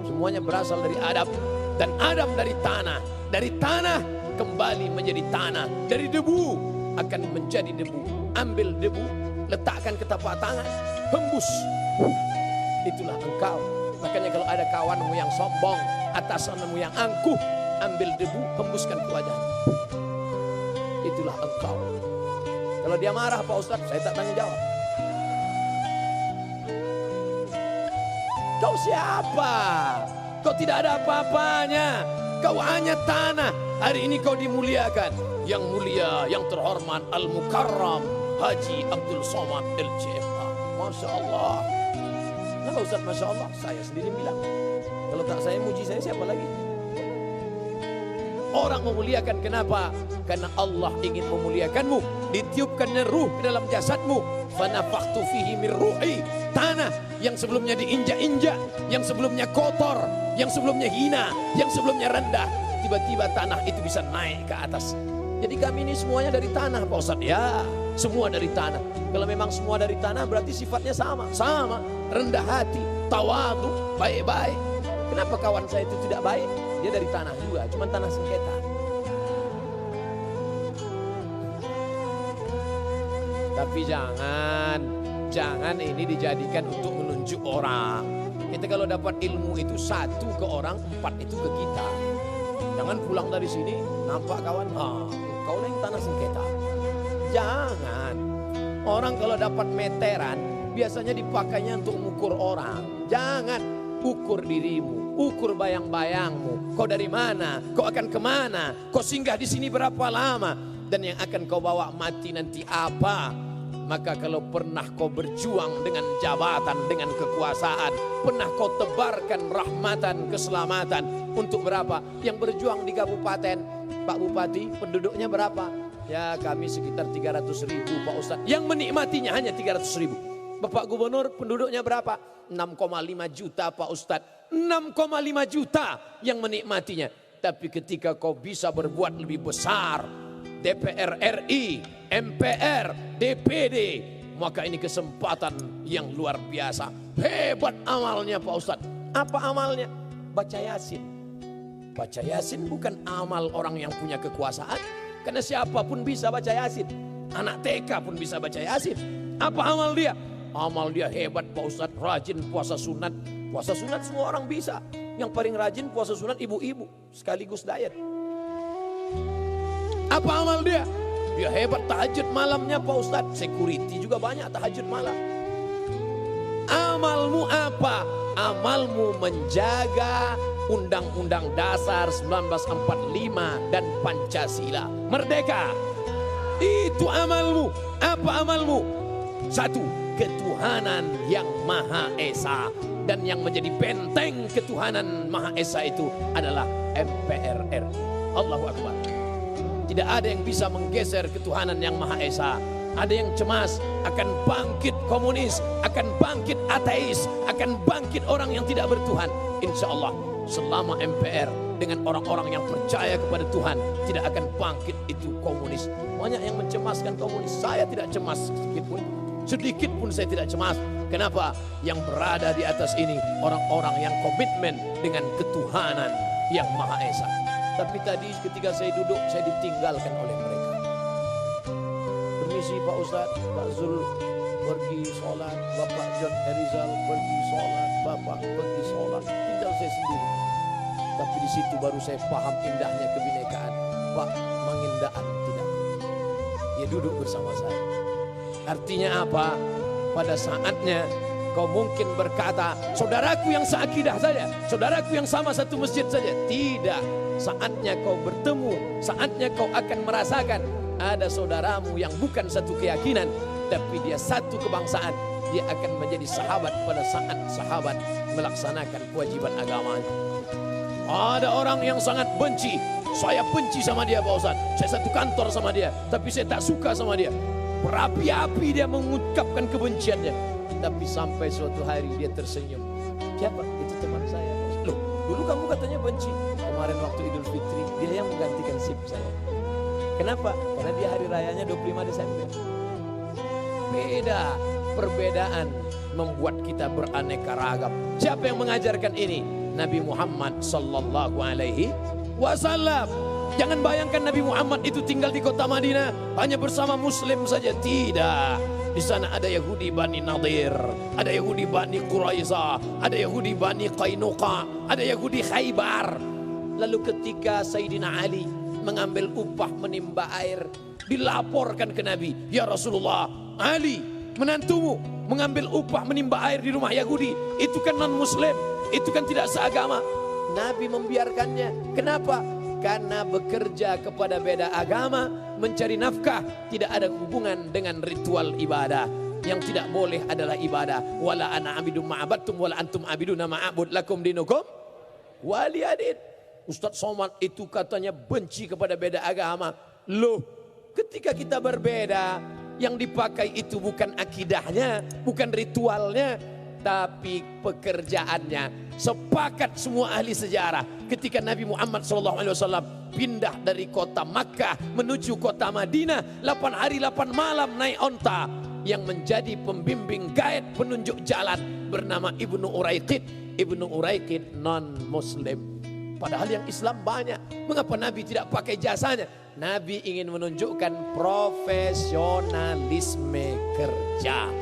Semuanya berasal dari Adam. Dan Adam dari tanah. Dari tanah kembali menjadi tanah. Dari debu akan menjadi debu. Ambil debu, letakkan ke tapak tangan, hembus. Itulah engkau. Makanya kalau ada kawanmu yang sombong, atasanmu yang angkuh, ambil debu, hembuskan ke wajahnya. Itulah engkau. Kalau dia marah, Pak Ustadz, saya tak tanggung jawab. Kau siapa? Kau tidak ada apa-apanya. Kau hanya tanah. Hari ini kau dimuliakan. Yang mulia, yang terhormat, Al-Mukarram Haji Abdul Somad LCMA. Masya Allah. Kenapa Ustaz Masya Allah? Saya sendiri bilang. Kalau tak saya muji saya siapa lagi? Orang memuliakan kenapa? Karena Allah ingin memuliakanmu. Ditiupkannya ruh ke dalam jasadmu. Fanafakhtu fihi min ruhi. Tanah yang sebelumnya diinjak-injak, yang sebelumnya kotor, yang sebelumnya hina, yang sebelumnya rendah. Tiba-tiba tanah itu bisa naik ke atas. Jadi kami ini semuanya dari tanah Pak Ustadz. Ya, semua dari tanah. Kalau memang semua dari tanah berarti sifatnya sama. Sama, rendah hati, tawadu, baik-baik. Kenapa kawan saya itu tidak baik? Dia dari tanah juga, cuma tanah sengketa. Tapi jangan ini dijadikan untuk menunjuk orang. Kita kalau dapat ilmu itu 1 ke orang, 4 itu ke kita. Jangan pulang dari sini nampak kawan, kau yang tanah sengketa. Jangan. Orang kalau dapat meteran biasanya dipakainya untuk mengukur orang. Jangan ukur dirimu, ukur bayang-bayangmu. Kau dari mana? Kau akan kemana? Kau singgah di sini berapa lama? Dan yang akan kau bawa mati nanti apa? Maka kalau pernah kau berjuang dengan jabatan, dengan kekuasaan, pernah kau tebarkan rahmatan, keselamatan untuk berapa? Yang berjuang di kabupaten, Pak Bupati, penduduknya berapa? Ya kami sekitar 300.000 Pak Ustadz. Yang menikmatinya hanya 300.000. Bapak Gubernur penduduknya berapa? 6,5 juta Pak Ustadz. 6,5 juta yang menikmatinya. Tapi ketika kau bisa berbuat lebih besar, DPR RI, MPR, DPD, maka ini kesempatan yang luar biasa. Hebat amalnya Pak Ustadz. Apa amalnya? Baca Yasin. Baca Yasin bukan amal orang yang punya kekuasaan. Karena siapapun bisa baca Yasin. Anak TK pun bisa baca Yasin. Apa amal dia? Amal dia hebat Pak Ustadz. Rajin puasa sunat. Puasa sunat semua orang bisa. Yang paling rajin puasa sunat ibu-ibu. Sekaligus diet. Apa amal dia? Dia hebat tahajud malamnya Pak Ustadz. Security juga banyak tahajud malam. Amalmu apa? Amalmu menjaga Undang-Undang Dasar 1945 dan Pancasila. Merdeka. Itu amalmu. Apa amalmu? Satu, ketuhanan yang Maha Esa. Dan yang menjadi benteng ketuhanan Maha Esa itu adalah MPR RI. Allahu Akbar. Tidak ada yang bisa menggeser ketuhanan yang Maha Esa. Ada yang cemas akan bangkit komunis, akan bangkit ateis, akan bangkit orang yang tidak bertuhan. Insya Allah selama MPR dengan orang-orang yang percaya kepada Tuhan tidak akan bangkit itu komunis. Banyak yang mencemaskan komunis. Saya tidak cemas sedikit pun. Sedikit pun saya tidak cemas. Kenapa? Yang berada di atas ini orang-orang yang komitmen dengan ketuhanan yang Maha Esa. Tapi tadi ketika saya duduk, saya ditinggalkan oleh mereka. Permisi Pak Ustadz, Pak Zul pergi sholat, Bapak John Erizal pergi sholat, Bapak pergi sholat, tinggal saya sendiri. Tapi di situ baru saya paham indahnya kebinekaan. Pak Mangindaan tidak pergi. Dia duduk bersama saya. Artinya apa? Pada saatnya kau mungkin berkata, saudaraku yang seakidah saja, saudaraku yang sama satu masjid saja. Tidak. Saatnya kau bertemu, saatnya kau akan merasakan ada saudaramu yang bukan satu keyakinan, tapi dia satu kebangsaan. Dia akan menjadi sahabat pada saat sahabat melaksanakan kewajiban agamanya. Ada orang yang sangat benci. Saya benci sama dia Pak Ustaz. Saya satu kantor sama dia, tapi saya tak suka sama dia. Berapi-api dia mengucapkan kebenciannya. Tapi sampai suatu hari dia tersenyum. Siapa? Itu teman saya. Loh, dulu kamu katanya benci. Kemarin waktu Idul Fitri, dia yang menggantikan SIM saya. Kenapa? Karena dia hari rayanya 25 Desember. Beda. Perbedaan membuat kita beraneka ragam. Siapa yang mengajarkan ini? Nabi Muhammad sallallahu alaihi wasallam. Jangan bayangkan Nabi Muhammad itu tinggal di kota Madinah hanya bersama Muslim saja. Tidak. Di sana ada Yahudi Bani Nadir, ada Yahudi Bani Quraisyah, ada Yahudi Bani Qainuqa, ada Yahudi Khaybar. Lalu ketika Sayyidina Ali mengambil upah menimba air, dilaporkan ke Nabi, ya Rasulullah, Ali menantumu mengambil upah menimba air di rumah Yahudi, itu kan non Muslim, itu kan tidak seagama. Nabi membiarkannya. Kenapa? Karena bekerja kepada beda agama, mencari nafkah, tidak ada hubungan dengan ritual ibadah. Yang tidak boleh adalah ibadah. Wala ana abidum ma'abattum wala antum abiduna ma'abud lakum dinukum waliyadin. Ustadz Somad itu katanya benci kepada beda agama. Loh, ketika kita berbeda, yang dipakai itu bukan akidahnya, bukan ritualnya, tapi pekerjaannya. Sepakat semua ahli sejarah ketika Nabi Muhammad SAW pindah dari kota Makkah menuju kota Madinah, 8 hari 8 malam naik onta. Yang menjadi pembimbing guide penunjuk jalan bernama Ibnu Uraiqid. Ibnu Uraiqid non Muslim. Padahal yang Islam banyak. Mengapa Nabi tidak pakai jasanya? Nabi ingin menunjukkan profesionalisme kerja.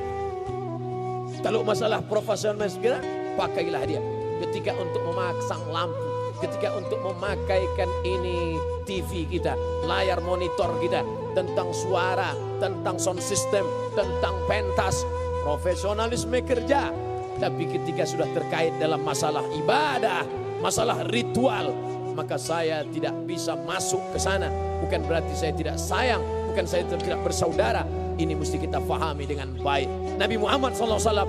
Kalau masalah profesionalisme kerja, pakailah dia. Ketika untuk memasang lampu, ketika untuk memakaikan ini TV kita, layar monitor kita, tentang suara, tentang sound system, tentang pentas, profesionalisme kerja. Tapi ketika sudah terkait dalam masalah ibadah, masalah ritual, maka saya tidak bisa masuk ke sana. Bukan berarti saya tidak sayang, bukan saya tidak bersaudara. Ini mesti kita fahami dengan baik. Nabi Muhammad SAW,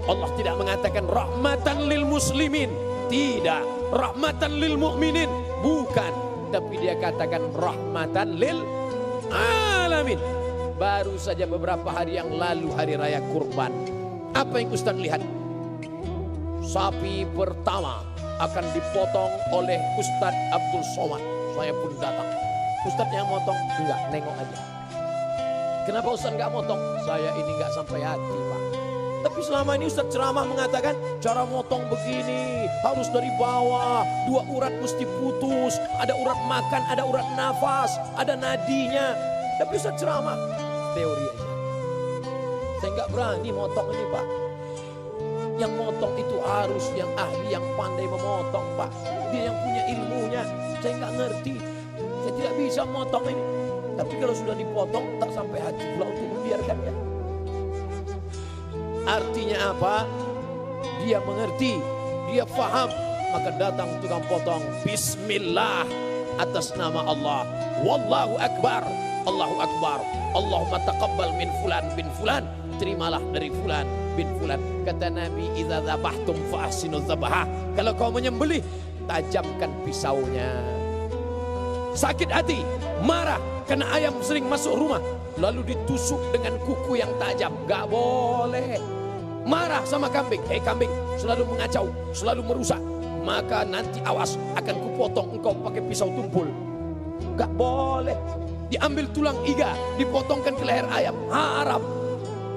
Allah tidak mengatakan rahmatan lil muslimin, tidak. Rahmatan lil mu'minin, bukan. Tapi dia katakan rahmatan lil alamin. Baru saja beberapa hari yang lalu hari raya kurban. Apa yang Ustaz lihat? Sapi pertama akan dipotong oleh Ustaz Abdul Somad. Saya pun datang. Ustaz yang motong? Enggak, nengok aja. Kenapa Ustaz enggak motong? Saya ini enggak sampai hati, Pak. Tapi selama ini Ustaz ceramah mengatakan cara motong begini, harus dari bawah, 2 urat mesti putus, ada urat makan, ada urat nafas, ada nadinya. Tapi Ustaz ceramah teori aja. Saya enggak berani motong ini, Pak. Yang motong itu harus yang ahli, yang pandai memotong, Pak. Dia yang punya ilmunya. Saya enggak ngerti. Saya tidak bisa motong ini. Tapi kalau sudah dipotong tak sampai hati pula untuk membiarkannya. Artinya apa? Dia mengerti, dia faham, maka datang tukang potong. Bismillah, atas nama Allah. Wallahu akbar, Allahu akbar. Allahumma taqabbal min fulan bin fulan. Terimalah dari fulan bin fulan. Kata Nabi, idza dzabhtum fa ahsinu dzabha. Kalau kau menyembelih, tajamkan pisaunya. Sakit hati, marah karena ayam sering masuk rumah, lalu ditusuk dengan kuku yang tajam. Gak boleh. Marah sama kambing, hei kambing, selalu mengacau, selalu merusak, maka nanti awas akan kupotong engkau pakai pisau tumpul. Gak boleh. Diambil tulang iga, dipotongkan ke leher ayam, haram.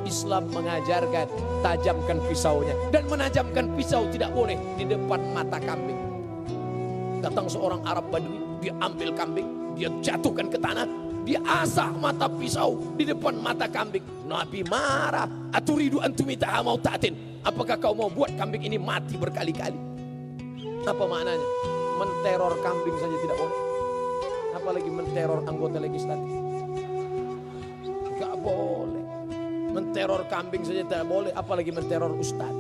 Islam mengajarkan tajamkan pisaunya, dan menajamkan pisau tidak boleh di depan mata kambing. Datang seorang Arab Badui, dia ambil kambing, dia jatuhkan ke tanah, dia asah mata pisau di depan mata kambing. Nabi marah. Aturidu antumitaha mau ta'atin. Apakah kau mau buat kambing ini mati berkali-kali? Apa maknanya? Menteror kambing saja tidak boleh, apalagi menteror anggota legislatif. Gak boleh. Menteror kambing saja tidak boleh, apalagi menteror ustaz.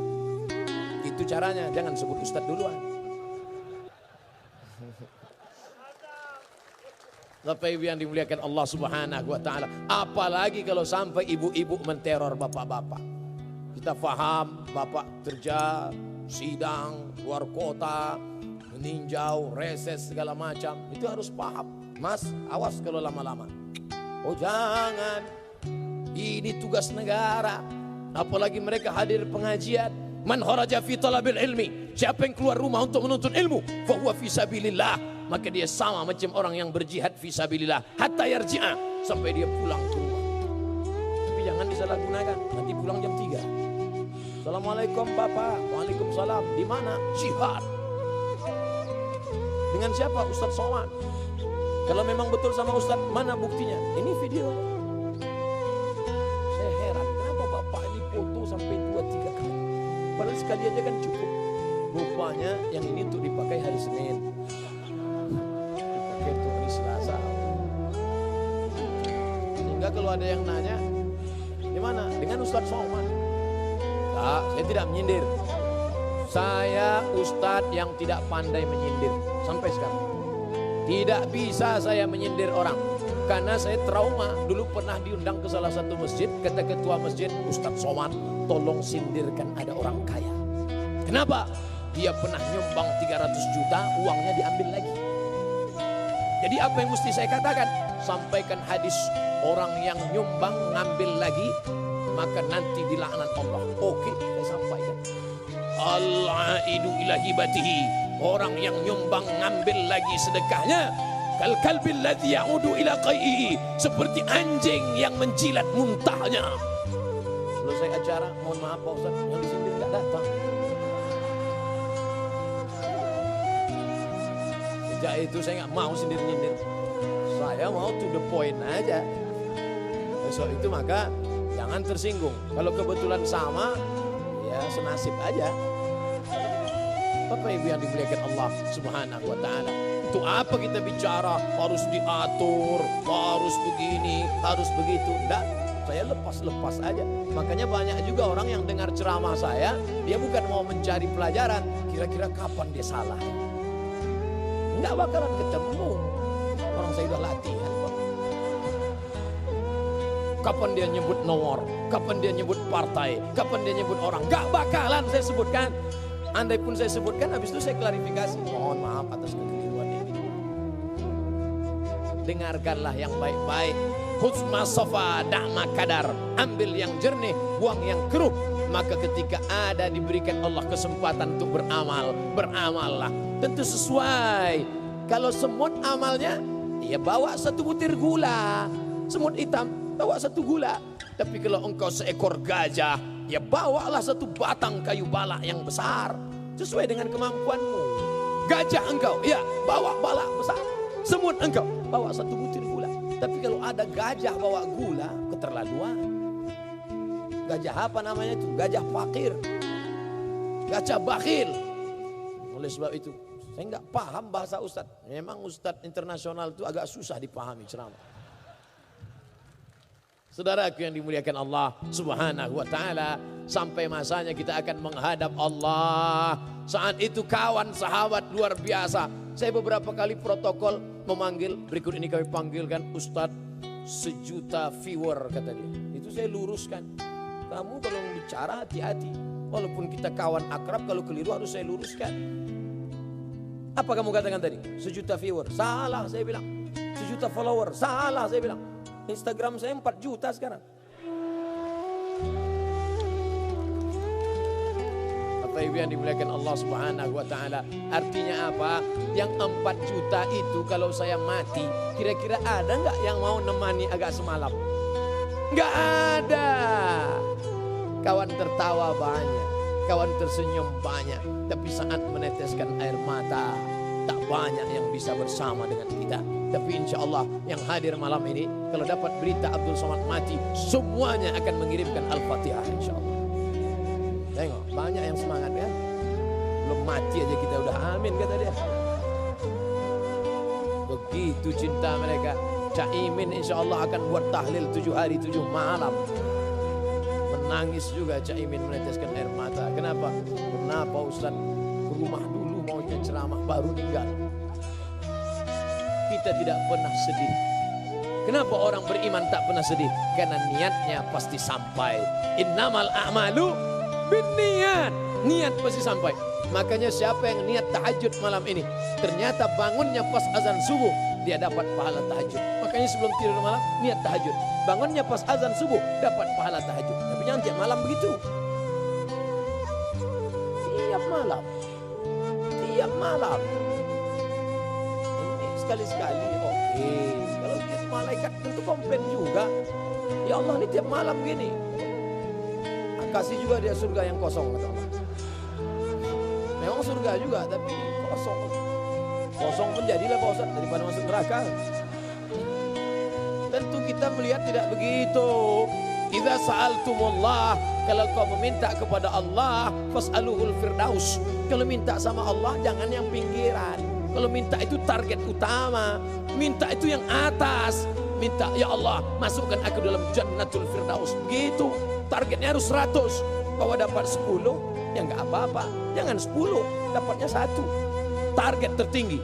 Itu caranya, jangan sebut ustaz duluan. Bapak Ibu yang dimuliakan Allah Subhanahu wa taala, apalagi kalau sampai ibu-ibu menteror bapak-bapak. Kita paham bapak kerja, sidang, luar kota, meninjau, reses segala macam, itu harus paham. Mas, awas kalau lama-lama. Oh jangan, ini tugas negara. Apalagi mereka hadir pengajian. Man kharaja fi talabil ilmi, siapa yang keluar rumah untuk menuntut ilmu, fa huwa fi sabilillah, maka dia sama macam orang yang berjihad fi sabilillah hatta yarji'a, sampai dia pulang ke rumah. Tapi jangan disalahgunakan, nanti pulang jam 3. Assalamualaikum Bapak. Waalaikumsalam. Di mana? Jihad. Dengan siapa? Ustaz Somad. Kalau memang betul sama Ustaz, mana buktinya? Ini video. Saya heran, kenapa Bapak ini foto sampai 2-3 kali? Padahal sekali aja kan cukup. Rupanya yang ini untuk dipakai hari Senin, dipakai untuk hari Selasa. Sehingga kalau ada yang nanya, di mana? Dengan Ustaz Somad. Tak, saya tidak menyindir. Saya Ustadz yang tidak pandai menyindir sampai sekarang. Tidak bisa saya menyindir orang, karena saya trauma. Dulu pernah diundang ke salah satu masjid, kata ketua masjid, Ustadz Somad, tolong sindirkan ada orang kaya. Kenapa? Dia pernah nyumbang 300 juta, uangnya diambil lagi. Jadi apa yang mesti saya katakan? Sampaikan hadis, orang yang nyumbang ngambil lagi, maka nanti dilaknat Allah. Oke, saya sampaikan. Al-aidu ila hibatihi, orang yang nyumbang ngambil lagi sedekahnya, kal kalbil ladzi ya'udu ila qai'i, seperti anjing yang menjilat muntahnya. Selesai acara, mohon maaf Pak Ustaz, yang disindir enggak datang. Sejak itu saya enggak mau sindir-nyindir. Saya mau to the point aja. Besok itu maka jangan tersinggung. Kalau kebetulan sama, ya senasib aja. Bapak Ibu yang dimuliakan Allah Subhanahu wa taala. Untuk apa kita bicara harus diatur, harus begini, harus begitu? Enggak, saya lepas-lepas aja. Makanya banyak juga orang yang dengar ceramah saya, dia bukan mau mencari pelajaran, kira-kira kapan dia salah. Enggak bakalan ketemu. Orang saya udah latihan. kapan dia nyebut nomor, kapan dia nyebut partai, kapan dia nyebut orang. Gak bakalan saya sebutkan. Andai pun saya sebutkan, habis itu saya klarifikasi. Mohon maaf atas kekeliruan ini. Dengarkanlah yang baik-baik. Khusma sofa da'ma kadar. Ambil yang jernih, buang yang keruh. Maka ketika ada diberikan Allah kesempatan untuk beramal, beramallah. Tentu sesuai. Kalau semut amalnya, ya bawa 1 butir gula. Semut hitam, bawa 1 gula. Tapi kalau engkau seekor gajah, ya bawalah 1 batang kayu balak yang besar. Sesuai dengan kemampuanmu. Gajah engkau, ya bawa balak besar. Semut engkau, bawa 1 butir gula. Tapi kalau ada gajah bawa gula, keterlaluan. Gajah apa namanya itu? Gajah fakir. Gajah bakhil. Oleh sebab itu, saya nggak paham bahasa Ustadz. Memang Ustadz internasional itu agak susah dipahami ceramah. Saudaraku yang dimuliakan Allah Subhanahu wa taala, sampai masanya kita akan menghadap Allah. Saat itu kawan sahabat luar biasa. Saya beberapa kali protokol memanggil, berikut ini kami panggilkan Ustadz 1 juta viewer kata dia. Itu saya luruskan. Kamu kalau bicara hati-hati. Walaupun kita kawan akrab, kalau keliru harus saya luruskan. Apa kamu katakan tadi? 1 juta viewer. Salah saya bilang. 1 juta follower. Salah saya bilang. Instagram saya 4 juta sekarang. Bapak Ibu yang dimuliakan Allah Subhanahu wa taala. Artinya apa? Yang 4 juta itu kalau saya mati, kira-kira ada enggak yang mau nemani agak semalam? Enggak ada. Kawan tertawa banyak, kawan tersenyum banyak, tapi saat meneteskan air mata, tak banyak yang bisa bersama dengan kita. Tapi insya Allah yang hadir malam ini, kalau dapat berita Abdul Somad mati, semuanya akan mengirimkan Al-Fatihah insya Allah. Tengok, banyak yang semangat kan? Belum mati aja kita udah amin kata dia. Begitu cinta mereka. Cak Imin insya Allah akan buat tahlil 7 hari 7 malam. Menangis juga Cak Imin meneteskan air mata. Kenapa? Kenapa Ustaz ke rumah dulu maunya ceramah baru tinggal. Kita tidak pernah sedih. Kenapa orang beriman tak pernah sedih? Karena niatnya pasti sampai. Innamal a'malu binniyat. Niat pasti sampai. Makanya siapa yang niat tahajud malam ini, ternyata bangunnya pas azan subuh, dia dapat pahala tahajud. Makanya sebelum tidur malam niat tahajud. Bangunnya pas azan subuh dapat pahala tahajud. Tapi jangan tiap malam begitu. Tiap malam. Tiap malam. Ini sekali-sekali oke. Kalau tiap malaikat tentu komplain juga. Ya Allah ini tiap malam gini. Kasih juga dia surga yang kosong kata Allah. Memang surga juga tapi kosong. Kosong pun jadilah Pak Ustaz daripada masuk neraka. Tentu kita melihat tidak begitu. Idza sa'altumullah, kalau kau meminta kepada Allah, fas'aluhul firdaus. Kalau minta sama Allah jangan yang pinggiran. Kalau minta itu target utama, minta itu yang atas. Minta ya Allah masukkan aku dalam jannatul firdaus. Begitu. Targetnya harus 100. Bahwa dapat 10 ya enggak apa-apa. Jangan 10, dapatnya 1. Target tertinggi.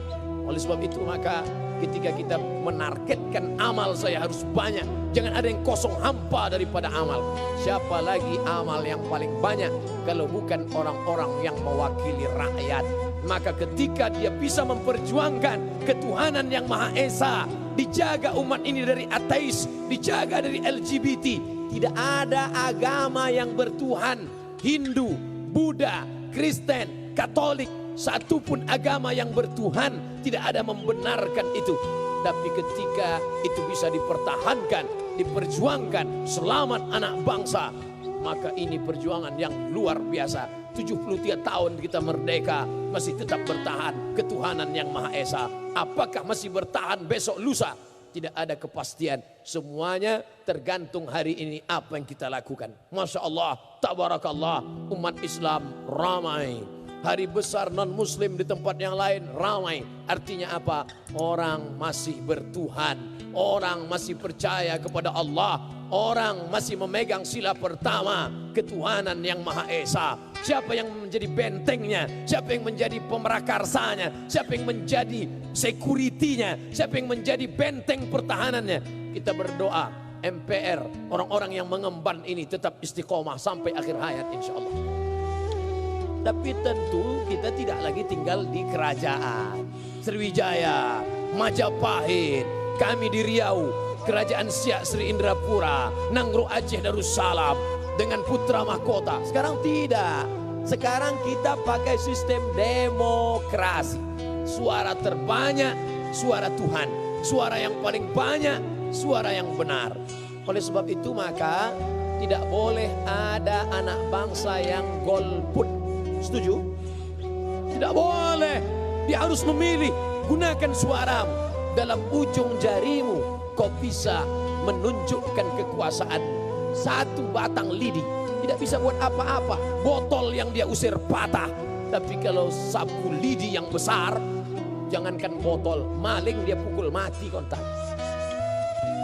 Oleh sebab itu maka ketika kita menargetkan amal saya harus banyak. Jangan ada yang kosong hampa daripada amal. Siapa lagi amal yang paling banyak kalau bukan orang-orang yang mewakili rakyat. Maka ketika dia bisa memperjuangkan ketuhanan yang Maha Esa, dijaga umat ini dari ateis, dijaga dari LGBT. Tidak ada agama yang bertuhan. Hindu, Buddha, Kristen, Katolik, satupun agama yang bertuhan tidak ada membenarkan itu. Tapi ketika itu bisa dipertahankan, diperjuangkan, selamat anak bangsa, maka ini perjuangan yang luar biasa. 73 tahun kita merdeka, masih tetap bertahan ketuhanan yang Maha Esa. Apakah masih bertahan besok lusa? Tidak ada kepastian. Semuanya tergantung hari ini apa yang kita lakukan. Masya Allah, tabarakallah, umat Islam ramai. Hari besar non muslim di tempat yang lain ramai. Artinya apa? Orang masih bertuhan. Orang masih percaya kepada Allah. Orang masih memegang sila pertama, ketuhanan yang Maha Esa. Siapa yang menjadi bentengnya? Siapa yang menjadi pemerakarsanya? Siapa yang menjadi security-nya? Siapa yang menjadi benteng pertahanannya? Kita berdoa MPR, orang-orang yang mengemban ini tetap istiqomah sampai akhir hayat insya Allah. Tapi tentu kita tidak lagi tinggal di kerajaan Sriwijaya, Majapahit, kami di Riau, Kerajaan Siak Sri Indrapura, Nangro Aceh Darussalam dengan putra mahkota. Sekarang tidak. Sekarang kita pakai sistem demokrasi. Suara terbanyak, suara Tuhan. Suara yang paling banyak, suara yang benar. Oleh sebab itu maka tidak boleh ada anak bangsa yang golput. Setuju? Tidak boleh. Dia harus memilih. Gunakan suaramu. Dalam ujung jarimu kau bisa menunjukkan kekuasaan. Satu batang lidi tidak bisa buat apa-apa. Botol yang dia usir patah. Tapi kalau sapu lidi yang besar, jangankan botol, maling dia pukul mati kontak.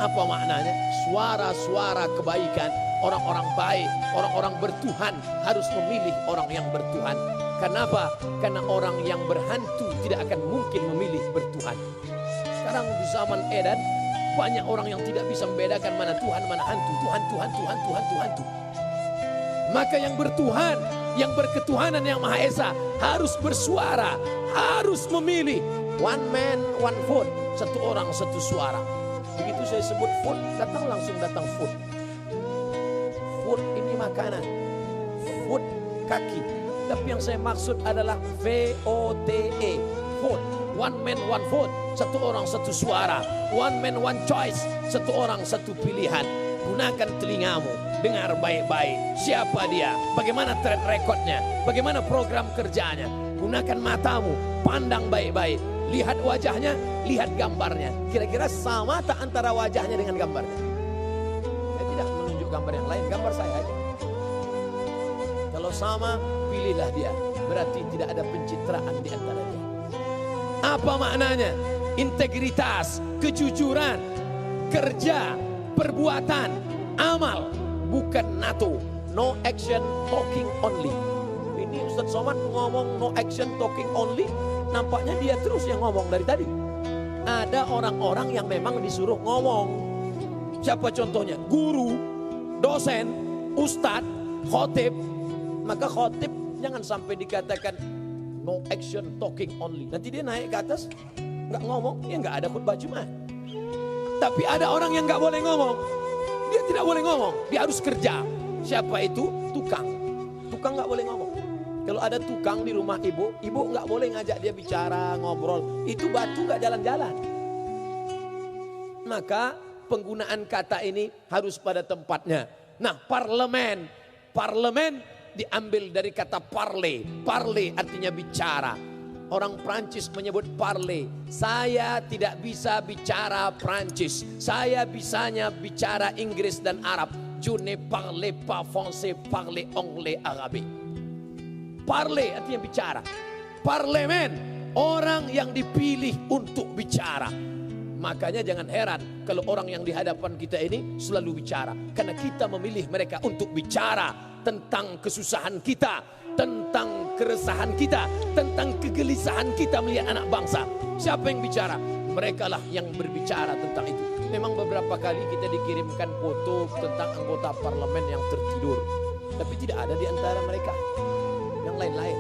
Apa maknanya? Suara-suara kebaikan, orang-orang baik, orang-orang bertuhan harus memilih orang yang bertuhan. Kenapa? Karena orang yang berhantu tidak akan mungkin memilih bertuhan. Sekarang di zaman edan banyak orang yang tidak bisa membedakan mana Tuhan, mana hantu. Tuhan. Maka yang bertuhan, yang berketuhanan yang Maha Esa harus bersuara, harus memilih. One man, one vote. Satu orang, satu suara. Begitu saya sebut food, langsung datang food. Food ini makanan. Food kaki. Tapi yang saya maksud adalah VOTE. Vote. One man, one vote. Satu orang, satu suara. One man, one choice. Satu orang, satu pilihan. Gunakan telingamu. Dengar baik-baik. Siapa dia? Bagaimana track recordnya? Bagaimana program kerjanya? Gunakan matamu. Pandang baik-baik. Lihat wajahnya, lihat gambarnya. Kira-kira sama tak antara wajahnya dengan gambarnya? Saya tidak menunjuk gambar yang lain, gambar saya aja. Kalau sama, pilihlah dia. Berarti tidak ada pencitraan di antara dia. Apa maknanya? Integritas, kejujuran, kerja, perbuatan, amal. Bukan NATO. No action, talking only. Ini Ustadz Somad ngomong no action, talking only. Nampaknya dia terus yang ngomong dari tadi. Ada orang-orang yang memang disuruh ngomong. Siapa contohnya? Guru, dosen, ustadz, khotib. Maka khotib jangan sampai dikatakan no action, talking only. Nanti dia naik ke atas, nggak ngomong, ya nggak ada khutbah Jumat. Tapi ada orang yang nggak boleh ngomong. Dia tidak boleh ngomong, dia harus kerja. Siapa itu? Tukang. Tukang nggak boleh ngomong. Kalau ada tukang di rumah ibu nggak boleh ngajak dia bicara, ngobrol. Itu batu nggak jalan-jalan. Maka penggunaan kata ini harus pada tempatnya. Nah, parlemen. Parlemen diambil dari kata parler. Parler artinya bicara. Orang Prancis menyebut parler. Saya tidak bisa bicara Prancis. Saya bisanya bicara Inggris dan Arab. Je ne parle pas français, parle anglais, arabe. Parle artinya bicara. Parlemen, orang yang dipilih untuk bicara. Makanya jangan heran kalau orang yang di hadapan kita ini selalu bicara. Karena kita memilih mereka untuk bicara tentang kesusahan kita, tentang keresahan kita, tentang kegelisahan kita melihat anak bangsa. Siapa yang bicara? Mereka lah yang berbicara tentang itu. Memang beberapa kali kita dikirimkan foto tentang anggota parlemen yang tertidur. Tapi tidak ada di antara mereka yang lain-lain.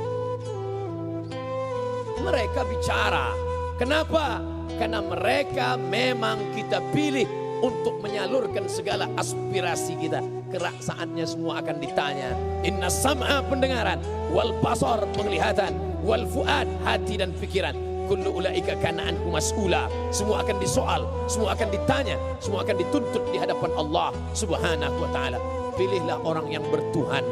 Mereka bicara. Kenapa? Karena mereka memang kita pilih untuk menyalurkan segala aspirasi kita. Kerak saatnya semua akan ditanya. Inna sam'a pendengaran, wal basar penglihatan, wal fuad hati dan pikiran. Kullu ulaika kana anhu mas'ula. Semua akan disoal, semua akan ditanya, semua akan dituntut di hadapan Allah Subhanahu wa taala. Pilihlah orang yang bertuhan.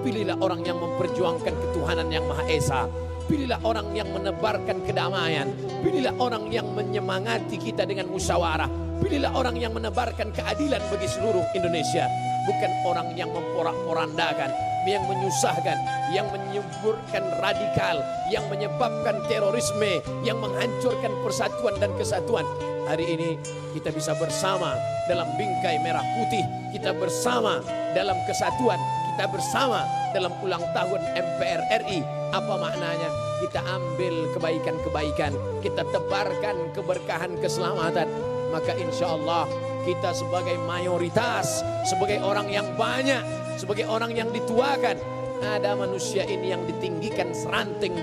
Pilihlah orang yang memperjuangkan ketuhanan yang Maha Esa. Pilihlah orang yang menebarkan kedamaian. Pilihlah orang yang menyemangati kita dengan musyawarah. Pilihlah orang yang menebarkan keadilan bagi seluruh Indonesia. Bukan orang yang memporak-porandakan, yang menyusahkan, yang menyuburkan radikal, yang menyebabkan terorisme, yang menghancurkan persatuan dan kesatuan. Hari ini kita bisa bersama dalam bingkai merah putih. Kita bersama dalam kesatuan. Kita bersama dalam ulang tahun MPR RI. Apa maknanya? Kita ambil kebaikan-kebaikan, kita tebarkan keberkahan keselamatan. Maka insya Allah Kita sebagai mayoritas, sebagai orang yang banyak, sebagai orang yang dituakan, ada manusia ini yang ditinggikan seranting,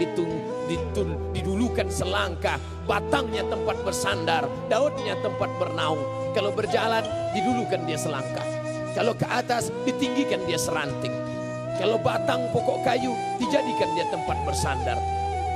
didulukan selangkah, batangnya tempat bersandar, daunnya tempat bernaung. Kalau berjalan, didulukan dia selangkah. Kalau ke atas, ditinggikan dia seranting. Kalau batang pokok kayu, dijadikan dia tempat bersandar.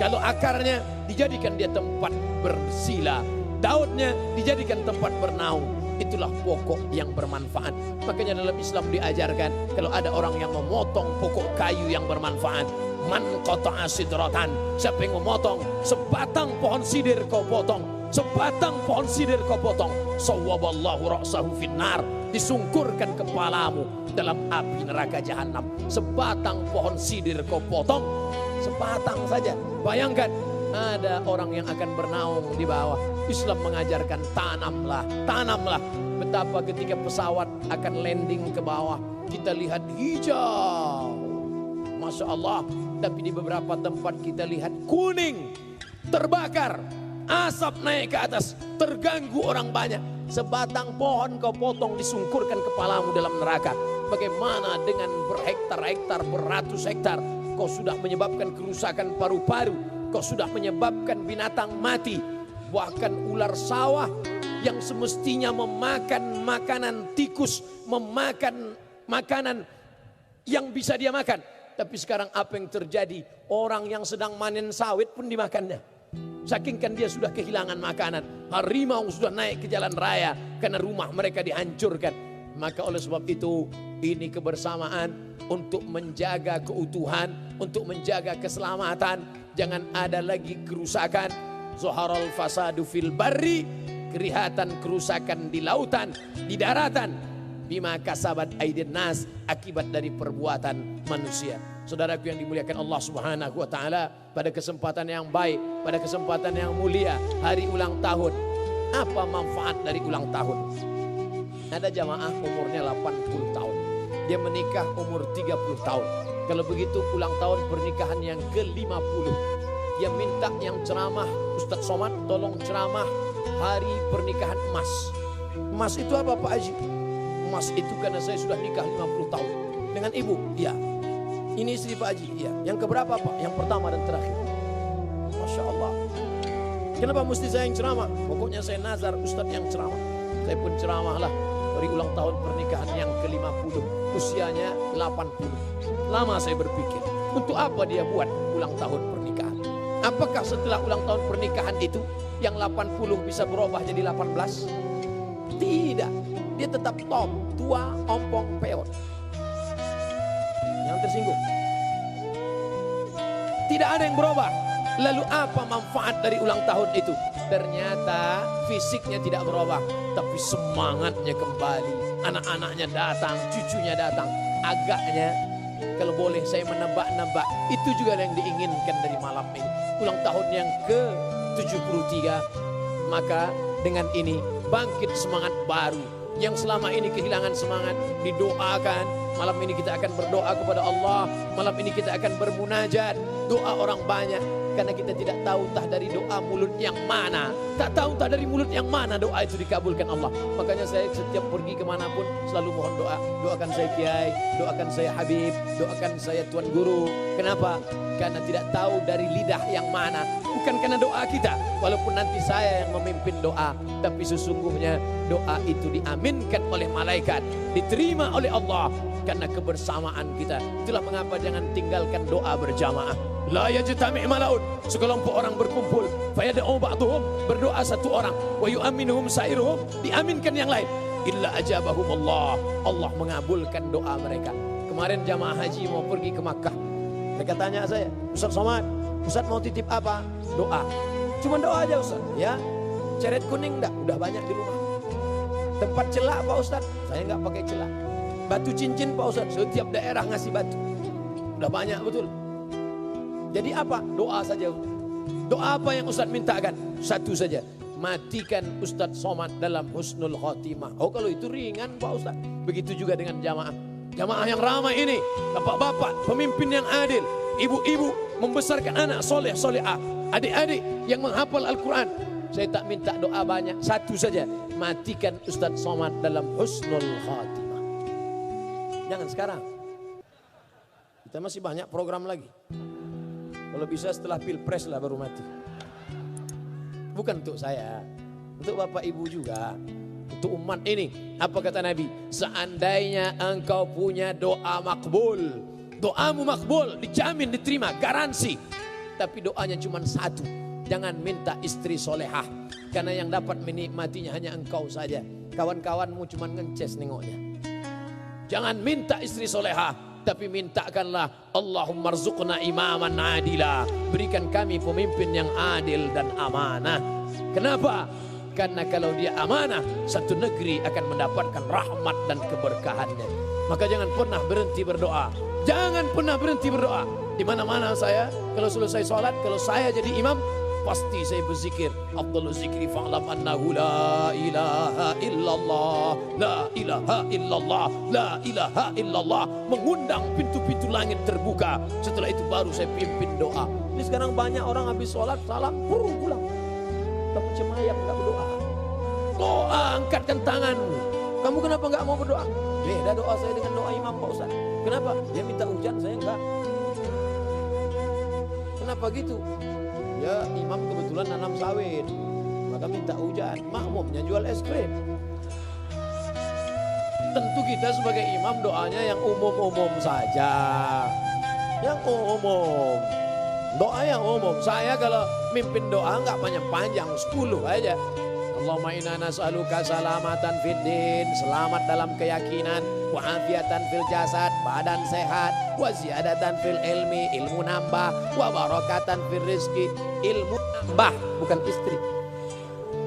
Kalau akarnya, dijadikan dia tempat bersila. Daunnya dijadikan tempat bernaung. Itulah pokok yang bermanfaat. Makanya dalam Islam diajarkan, kalau ada orang yang memotong pokok kayu yang bermanfaat, man qata'a sidratan, siapa yang memotong sebatang pohon sidir kau potong, sebatang pohon sidir kau potong, sawwaballahu ra'sahu finnar, disungkurkan kepalamu dalam api neraka jahanam. Sebatang pohon sidir kau potong, sebatang saja. Bayangkan ada orang yang akan bernaung di bawah. Islam mengajarkan tanamlah, tanamlah. Betapa ketika pesawat akan landing ke bawah, kita lihat hijau, Masya Allah. Tapi di beberapa tempat kita lihat kuning, terbakar, asap naik ke atas, terganggu orang banyak. Sebatang pohon kau potong, disungkurkan kepalamu dalam neraka. Bagaimana dengan berhektar-hektar, beratus hektar, kau sudah menyebabkan kerusakan paru-paru, kau sudah menyebabkan binatang mati. Bahkan ular sawah yang semestinya memakan makanan tikus, memakan makanan yang bisa dia makan. Tapi sekarang apa yang terjadi? Orang yang sedang manen sawit pun dimakannya. Saking kan dia sudah kehilangan makanan. Harimau sudah naik ke jalan raya karena rumah mereka dihancurkan. Maka oleh sebab itu, ini kebersamaan untuk menjaga keutuhan, untuk menjaga keselamatan. Jangan ada lagi kerusakan. Zuharal fasadu fil barri, kelihatan kerusakan di lautan, di daratan. Bima kasabat aidin nas, akibat dari perbuatan manusia. Saudaraku yang dimuliakan Allah Subhanahu wa taala, pada kesempatan yang baik, pada kesempatan yang mulia, hari ulang tahun. Apa manfaat dari ulang tahun? Ada jamaah umurnya 80 tahun. Dia menikah umur 30 tahun. Kalau begitu ulang tahun pernikahan yang ke-50. Dia minta yang ceramah, Ustadz Somad tolong ceramah hari pernikahan emas. Emas itu apa Pak Haji? Emas itu karena saya sudah nikah 50 tahun. Dengan ibu? Iya. Ini istri Pak Haji? Iya. Yang keberapa Pak? Yang pertama dan terakhir. Masya Allah. Kenapa mesti saya yang ceramah? Pokoknya saya nazar Ustadz yang ceramah. Saya pun ceramahlah hari ulang tahun pernikahan yang ke-50. Usianya 80. Lama saya berpikir, untuk apa dia buat ulang tahun pernikahan? Apakah setelah ulang tahun pernikahan itu yang 80 bisa berubah jadi 18? Tidak. Dia tetap top, tua, ompong, peot. Yang tersinggung. Tidak ada yang berubah. Lalu apa manfaat dari ulang tahun itu? Ternyata fisiknya tidak berubah, tapi semangatnya kembali. Anak-anaknya datang, cucunya datang. Agaknya, kalau boleh saya menebak-nebak, itu juga yang diinginkan dari malam ini. Ulang tahun yang ke-73. Maka dengan ini bangkit semangat baru. Yang selama ini kehilangan semangat, didoakan. Malam ini kita akan berdoa kepada Allah. Malam ini kita akan bermunajat. Doa orang banyak. Karena kita tidak tahu entah dari doa mulut yang mana. Tak tahu entah dari mulut yang mana doa itu dikabulkan Allah. Makanya saya setiap pergi kemanapun selalu mohon doa. Doakan saya Kiai, doakan saya Habib, doakan saya Tuan Guru. Kenapa? Karena tidak tahu dari lidah yang mana. Bukan karena doa kita. Walaupun nanti saya yang memimpin doa. Tapi sesungguhnya doa itu diaminkan oleh malaikat. Diterima oleh Allah. Karena kebersamaan kita. Itulah mengapa jangan tinggalkan doa berjamaah. La yajtami' malaun, sekelompok orang berkumpul, fayad'u ba'dhum, berdoa satu orang, wa yu'minuhum sa'iruhum, diaminkan yang lain. Illa ajabahum Allah, Allah mengabulkan doa mereka. Kemarin jamaah haji mau pergi ke Makkah. Mereka tanya saya, Ustaz Somad, Ustaz mau titip apa? Doa. Cuma doa aja Ustaz, ya. Ceret kuning enggak? Udah banyak di rumah. Tempat celak Pak Ustaz? Saya enggak pakai celak. Batu cincin Pak Ustaz, setiap daerah ngasih batu. Udah banyak betul. Jadi apa? Doa saja. Doa apa yang Ustaz mintakan? Satu saja. Matikan Ustaz Somad dalam husnul khotimah. Oh kalau itu ringan Pak Ustaz. Begitu juga dengan jamaah. Jamaah yang ramai ini. Bapak-bapak, pemimpin yang adil. Ibu-ibu membesarkan anak soleh-solehah. Adik-adik yang menghafal Al-Quran. Saya tak minta doa banyak. Satu saja. matikan Ustadz Somad dalam husnul khatimah. Jangan sekarang. Kita masih banyak program lagi. Kalau bisa setelah pilpres lah baru mati. Bukan untuk saya, untuk bapak ibu juga, untuk umat ini. Apa kata Nabi? Seandainya engkau punya doa makbul, doamu makbul, dijamin diterima, garansi. Tapi doanya cuma satu, jangan minta istri solehah. Karena yang dapat menikmatinya hanya engkau saja. Kawan-kawanmu cuma ngences nengoknya. Jangan minta istri solehah, tapi mintakanlah Allahumma rzuqna imaman adila. Berikan kami pemimpin yang adil dan amanah. Kenapa? Karena kalau dia amanah, satu negeri akan mendapatkan rahmat dan keberkahannya. Maka jangan pernah berhenti berdoa. Jangan pernah berhenti berdoa. Di mana-mana saya, kalau selesai sholat, kalau saya jadi imam, pasti saya berzikir. Afdhalul zikri fa'lam annahu la ilaha illallah, la ilaha illallah, la ilaha illallah. Mengundang pintu-pintu langit terbuka. Setelah itu baru saya pimpin doa. Ini sekarang banyak orang habis sholat, salam, pulang. Kamu cemayang gak berdoa. Doa, angkatkan tanganmu. Kamu kenapa gak mau berdoa? Beda doa saya dengan doa imam Pak Ustaz. Kenapa? Dia minta hujan, saya enggak. Kenapa gitu? Ya imam kebetulan nanam sawit, maka minta hujan. Makmumnya jual es krim. Tentu kita sebagai imam doanya yang umum-umum saja. Yang umum. Doa yang umum. Saya kalau mimpin doa enggak panjang-panjang, 10 aja. Allahumma inna nas'aluka salamatan fid din, selamat dalam keyakinan, wa afiatan fil jasad, badan sehat, wa ziyadatan fil ilmi, ilmu nambah, wa barakatan fil rizki, ilmu nambah, bukan istri.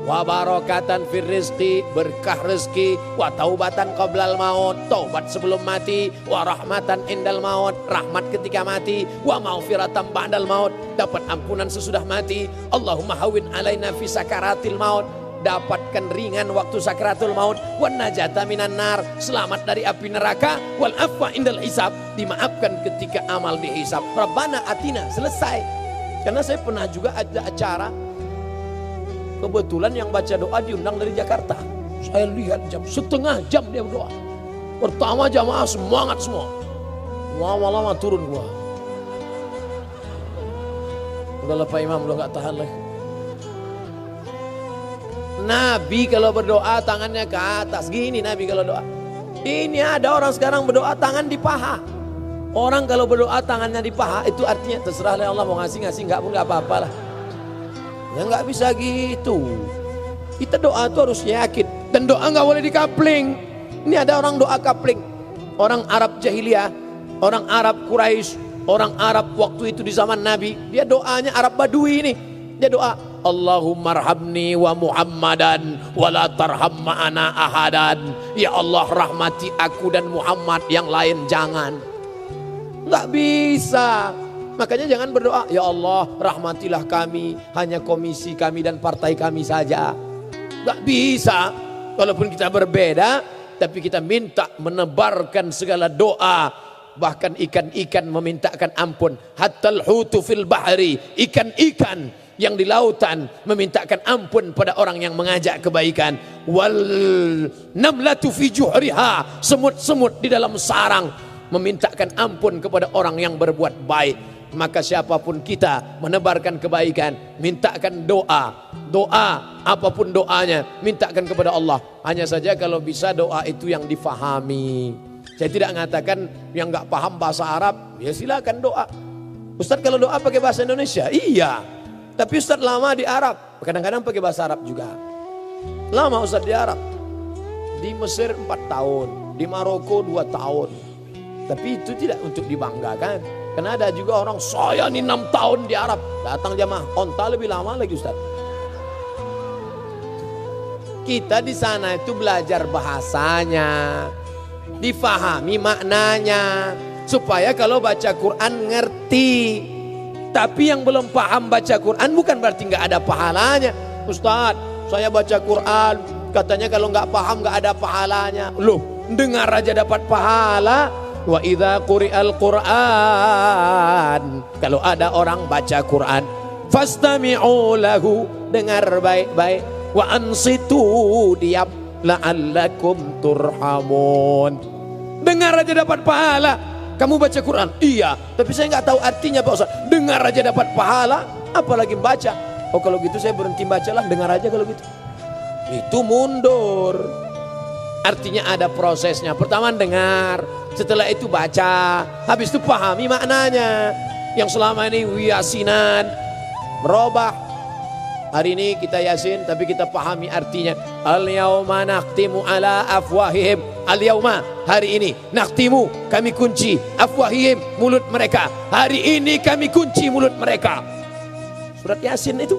Wa barakatan fil rizki, berkah rezeki, wa taubatan qablal maut, taubat sebelum mati, wa rahmatan indal maut, rahmat ketika mati, wa maghfiratan ba'dal maut, dapat ampunan sesudah mati. Allahumma hawwin alaina fi sakaratil maut, dapatkan ringan waktu sakratul maut, wan najata minan nar, selamat dari api neraka, wal afwa indal hisab, dimaafkan ketika amal dihisab. Rabbana atina, selesai. Karena saya pernah juga ada acara, kebetulan yang baca doa diundang dari Jakarta. Saya lihat setengah jam dia berdoa. Pertama jamaah semangat semua, lama-lama turun gua. Udah Pak Imam udah gak tahan lagi. Nabi kalau berdoa tangannya ke atas. Gini Nabi kalau doa. Ini ada orang sekarang berdoa tangan di paha. Orang kalau berdoa tangannya di paha, itu artinya terserah Allah mau ngasih enggak pun enggak apa-apa lah. Ya enggak bisa gitu. Kita doa itu harus yakin. Dan doa enggak boleh dikapling. Ini ada orang doa kapling. Orang Arab jahiliyah, orang Arab Quraisy, orang Arab waktu itu di zaman Nabi, dia doanya Arab Badui ini. Dia doa, Allahumma arhamni wa Muhammadan wa la tarham ma'ana ahadan. Ya Allah rahmati aku dan Muhammad, yang lain jangan. Enggak bisa. Makanya jangan berdoa, ya Allah rahmatilah kami, hanya komisi kami dan partai kami saja. Enggak bisa. Walaupun kita berbeda, tapi kita minta menebarkan segala doa. Bahkan ikan-ikan memintakan ampun. Hattal hutu fil bahri, ikan-ikan yang di lautan memintakan ampun pada orang yang mengajak kebaikan. Wal namlatu fi juhriha, semut-semut di dalam sarang memintakan ampun kepada orang yang berbuat baik. Maka siapapun kita menebarkan kebaikan, mintakan doa. Doa, apapun doanya, mintakan kepada Allah. Hanya saja kalau bisa doa itu yang difahami. Saya tidak mengatakan yang nggak paham bahasa Arab, ya silakan doa. Ustadz kalau doa pakai bahasa Indonesia, iya. Tapi Ustadz lama di Arab, kadang-kadang pakai bahasa Arab juga. Lama Ustadz di Arab. Di Mesir 4 tahun, di Maroko 2 tahun. Tapi itu tidak untuk dibanggakan. Karena ada juga orang, saya nih 6 tahun di Arab. Datang jamaah, onta lebih lama lagi Ustadz. Kita di sana itu belajar bahasanya, difahami maknanya, supaya kalau baca Quran ngerti. Tapi yang belum paham baca Quran bukan berarti nggak ada pahalanya. Ustaz, saya baca Quran, katanya kalau nggak paham nggak ada pahalanya. Loh, dengar aja dapat pahala. Wa idza quri'al Quran, kalau ada orang baca Quran, fastami'u lahu, dengar baik-baik. Wa ansitu, diam, la'allakum turhamun. Dengar aja dapat pahala. Kamu baca Quran? Iya, tapi saya nggak tahu artinya Pak Ustaz. Dengar aja dapat pahala, apalagi baca. Oh kalau gitu saya berhenti baca lah, dengar aja kalau gitu. Itu mundur. Artinya ada prosesnya. Pertama dengar, setelah itu baca, habis itu pahami maknanya. Yang selama ini yasinan merubah. Hari ini kita yasin tapi kita pahami artinya. Al-yauma nakhtimu ala afwahihim. Al-yauma, hari ini, nakhtimu, kami kunci, afwahihim, mulut mereka. Hari ini kami kunci mulut mereka. Surat Yasin itu.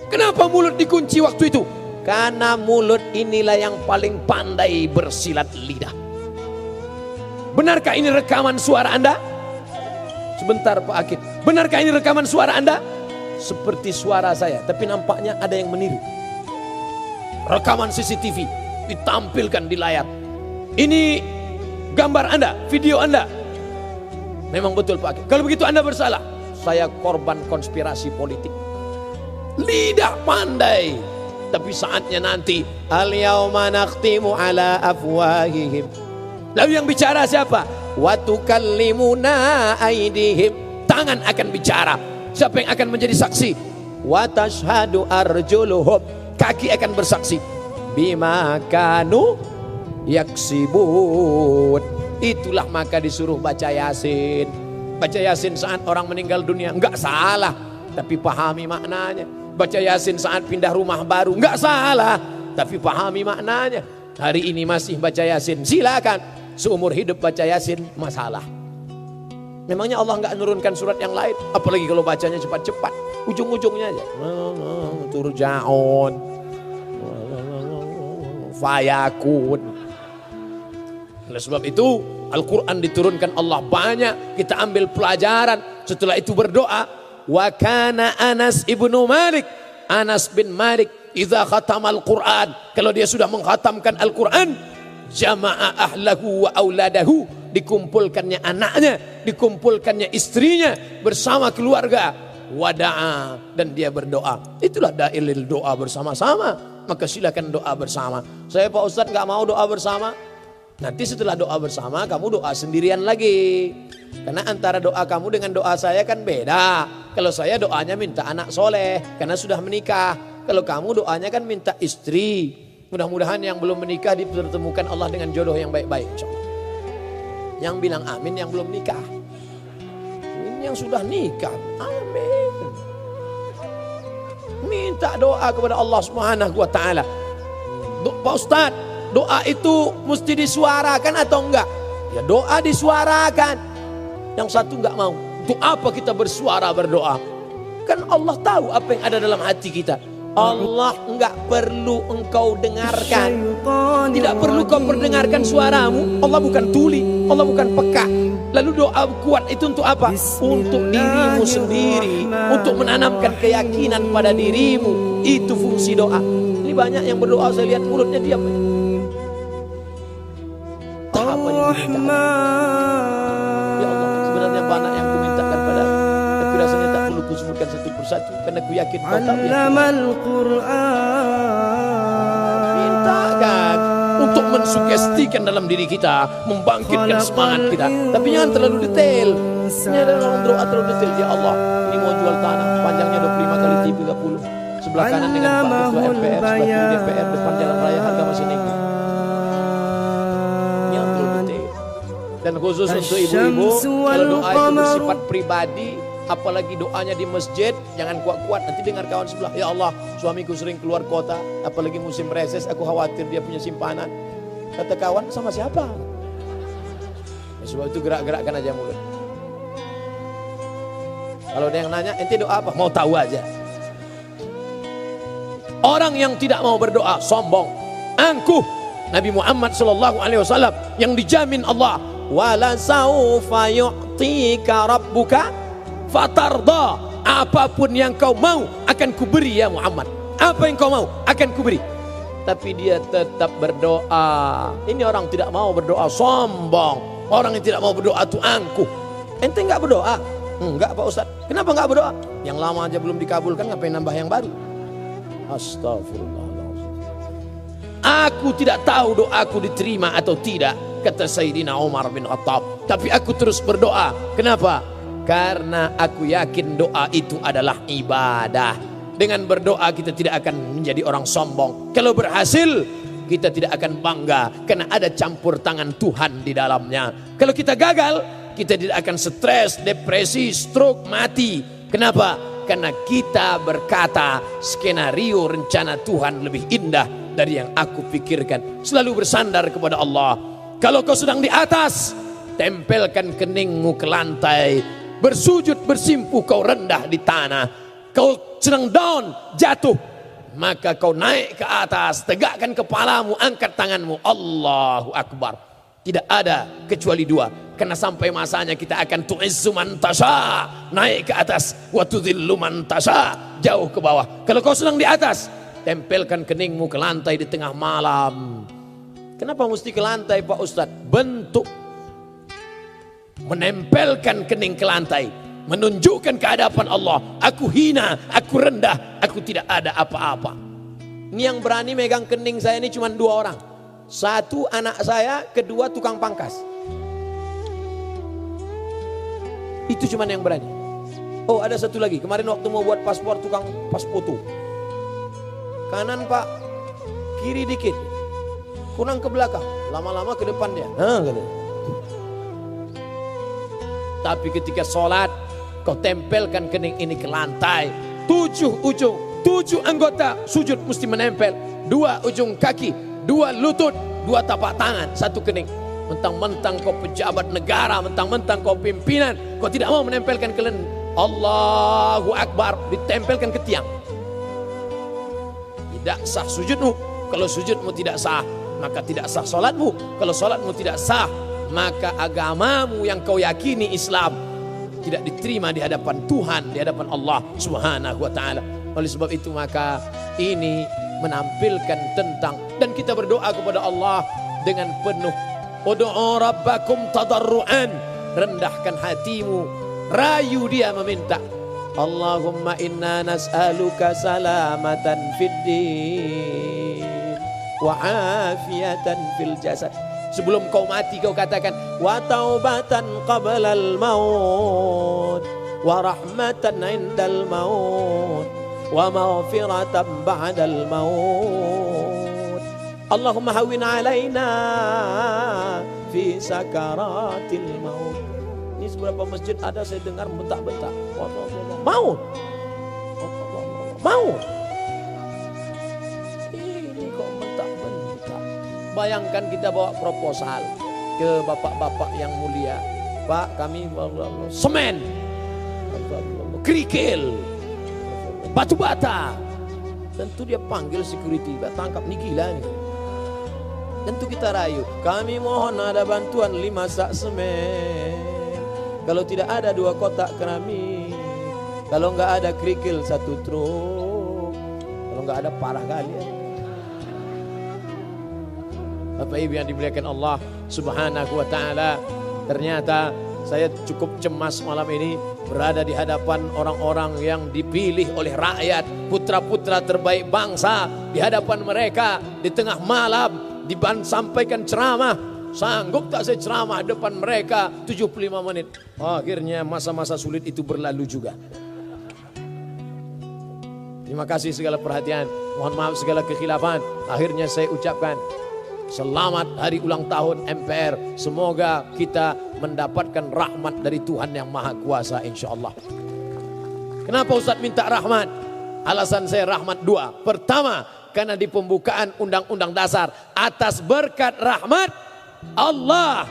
Kenapa mulut dikunci waktu itu? Karena mulut inilah yang paling pandai bersilat lidah. Benarkah ini rekaman suara Anda? Sebentar Pak Akid. Benarkah ini rekaman suara Anda? Seperti suara saya, tapi nampaknya ada yang meniru. Rekaman CCTV ditampilkan di layar. Ini gambar Anda, video Anda. Memang betul Pak Akid. Kalau begitu Anda bersalah. Saya korban konspirasi politik. Lidah pandai. Tapi saatnya nanti, al-yauma nakhtimu ala afwahihim. Lalu yang bicara siapa? Wa tukallimuna aydihim. Tangan akan bicara. Siapa yang akan menjadi saksi? Wa tashhadu arjuluhum. Kaki akan bersaksi. Bima kanu yaksibun. Itulah maka disuruh baca Yasin. Baca Yasin saat orang meninggal dunia, enggak salah, tapi pahami maknanya. Baca Yasin saat pindah rumah baru, enggak salah, tapi pahami maknanya. Hari ini masih baca Yasin, silakan. Seumur hidup baca Yasin, masalah. Memangnya Allah enggak menurunkan surat yang lain? Apalagi kalau bacanya cepat-cepat, ujung-ujungnya aja. Turja'un, fayakun. Oleh sebab itu Al-Quran diturunkan Allah banyak, kita ambil pelajaran. Setelah itu berdoa. Wa kana Anas ibnu Malik, Anas bin Malik, idza khatamal Quran, kalau dia sudah mengkhatamkan Al-Quran, jama'a ahlahu wa auladahu, dikumpulkannya anaknya, dikumpulkannya istrinya bersama keluarga. Wada'a, dan dia berdoa. Itulah dalil doa bersama-sama. Maka silakan doa bersama. Saya Pak Ustadz gak mau doa bersama. Nanti setelah doa bersama kamu doa sendirian lagi. Karena antara doa kamu dengan doa saya kan beda. Kalau saya doanya minta anak soleh karena sudah menikah. Kalau kamu doanya kan minta istri. Mudah-mudahan yang belum menikah dipertemukan Allah dengan jodoh yang baik-baik. Yang bilang amin yang belum nikah. Ini yang sudah nikah. Amin. Minta doa kepada Allah Subhanahu wa taala. Pak Ustaz, doa itu mesti disuarakan atau enggak? Ya doa disuarakan. Yang satu enggak mau. Untuk apa kita bersuara berdoa? Kan Allah tahu apa yang ada dalam hati kita. Allah enggak perlu engkau dengarkan. Tidak perlu kau perdengarkan suaramu. Allah bukan tuli, Allah bukan peka. Lalu doa kuat itu untuk apa? Untuk dirimu sendiri, untuk menanamkan keyakinan pada dirimu. Itu fungsi doa. Ini banyak yang berdoa saya lihat mulutnya diam. Apa yang diminta? Ya Allah, sebenarnya banyak yang kumintakan padamu, tapi rasanya tak perlu kusebutkan satu persatu karena ku yakin kau tahu yang mintakan untuk mensugestikan dalam diri kita, membangkitkan semangat kita, tapi jangan terlalu detail. Ini adalah doa terlalu detail. Ya Allah, ini mau jual tanah, panjangnya 25 kali 30, sebelah kanan dengan Pak Ketua MPR, sebelah kiri DPR, depan jalan raya, harga masih naik. Dan khusus untuk ibu-ibu, kalau doa itu bersifat pribadi, apalagi doanya di masjid, jangan kuat-kuat, nanti dengar kawan sebelah. Ya Allah, suamiku sering keluar kota, apalagi musim reses, aku khawatir dia punya simpanan. Kata kawan, sama siapa? Ya, sebab itu gerak-gerakkan aja mulut. Kalau ada yang nanya, ente doa apa? Mau tahu aja. Orang yang tidak mau berdoa, sombong, angkuh. Nabi Muhammad SAW yang dijamin Allah, wala saufa yu'tika rabbuka fatarda. Apapun yang kau mau akan kuberi ya Muhammad. Apa yang kau mau akan kuberi. Tapi dia tetap berdoa. Ini orang tidak mau berdoa, sombong. Orang yang tidak mau berdoa itu angkuh. Ente enggak berdoa? Enggak Pak Ustaz. Kenapa enggak berdoa? Yang lama aja belum dikabulkan, ngapain nambah yang baru? Astagfirullah. Aku tidak tahu doaku diterima atau tidak, kata Sayyidina Umar bin Khattab. Tapi aku terus berdoa. Kenapa? Karena aku yakin doa itu adalah ibadah. Dengan berdoa kita tidak akan menjadi orang sombong. Kalau berhasil, kita tidak akan bangga karena ada campur tangan Tuhan di dalamnya. Kalau kita gagal, kita tidak akan stres, depresi, stroke, mati. Kenapa? Karena kita berkata skenario rencana Tuhan lebih indah dari yang aku pikirkan. Selalu bersandar kepada Allah. Kalau kau sedang di atas, tempelkan keningmu ke lantai. Bersujud bersimpuh kau rendah di tanah. Kau sedang down, jatuh, maka kau naik ke atas, tegakkan kepalamu, angkat tanganmu, Allahu Akbar. Tidak ada kecuali dua. Karena sampai masanya kita akan tu'izzu man tasha, naik ke atas, wa tudhillu man tasha, jauh ke bawah. Kalau kau sedang di atas, tempelkan keningmu ke lantai di tengah malam. Kenapa mesti ke lantai Pak Ustadz? Bentuk menempelkan kening ke lantai, menunjukkan kehadapan Allah. Aku hina, aku rendah, aku tidak ada apa-apa. Ini yang berani megang kening saya ini cuma 2 orang. Satu anak saya, kedua tukang pangkas. Itu cuma yang berani. Oh ada satu lagi, kemarin waktu mau buat paspor, tukang pas foto. Kanan Pak, kiri dikit, kurang ke belakang, lama-lama ke depan dia. Tapi ketika sholat, kau tempelkan kening ini ke lantai. 7 ujung, 7 anggota sujud mesti menempel. 2 ujung kaki, 2 lutut, 2 tapak tangan, 1 kening. Mentang-mentang kau pejabat negara, mentang-mentang kau pimpinan, kau tidak mau menempelkan ke lengan. Allahu Akbar, ditempelkan ke tiang. Tidak sah sujudmu. Kalau sujudmu tidak sah, maka tidak sah sholatmu. Kalau sholatmu tidak sah, maka agamamu yang kau yakini Islam tidak diterima di hadapan Tuhan, di hadapan Allah Subhanahu wa ta'ala. Oleh sebab itu maka ini menampilkan tentang, dan kita berdoa kepada Allah dengan penuh, ud'u rabbakum tadarruan, rendahkan hatimu, rayu dia meminta. Allahumma inna nas'aluka salamatan fid din wa afiyatan fil jasad. Sebelum kau mati kau katakan wa taubatan qablal maut wa rahmatan indal maut wa maghfiratan ba'dal maut. Allahumma hawwin alaina fi sakaratil maut. Ini seberapa masjid ada saya dengar bentak-bentak. Maut. Maut. Ini kok bentak-bentak. Bayangkan kita bawa proposal ke bapak-bapak yang mulia. Pak, kami semen, kerikil, batu bata. Tentu dia panggil security, tangkap nih gila nih. Tentu kita rayu. Kami mohon ada bantuan 5 sak semen. Kalau tidak ada 2 kotak keramik. Kalau nggak ada kerikil 1 truk. Kalau nggak ada parah kali ya. Bapak Ibu yang dimuliakan Allah Subhanahu wa ta'ala, ternyata saya cukup cemas malam ini berada di hadapan orang-orang yang dipilih oleh rakyat, putra-putra terbaik bangsa, di hadapan mereka di tengah malam sampaikan ceramah. Sanggup tak saya ceramah depan mereka 75 menit. Akhirnya masa-masa sulit itu berlalu juga. Terima kasih segala perhatian, mohon maaf segala kekhilafan. Akhirnya saya ucapkan selamat hari ulang tahun MPR. Semoga kita mendapatkan rahmat dari Tuhan yang Maha Kuasa insyaAllah. Kenapa Ustaz minta rahmat? Alasan saya rahmat 2. Pertama, karena di pembukaan Undang-Undang Dasar, atas berkat rahmat Allah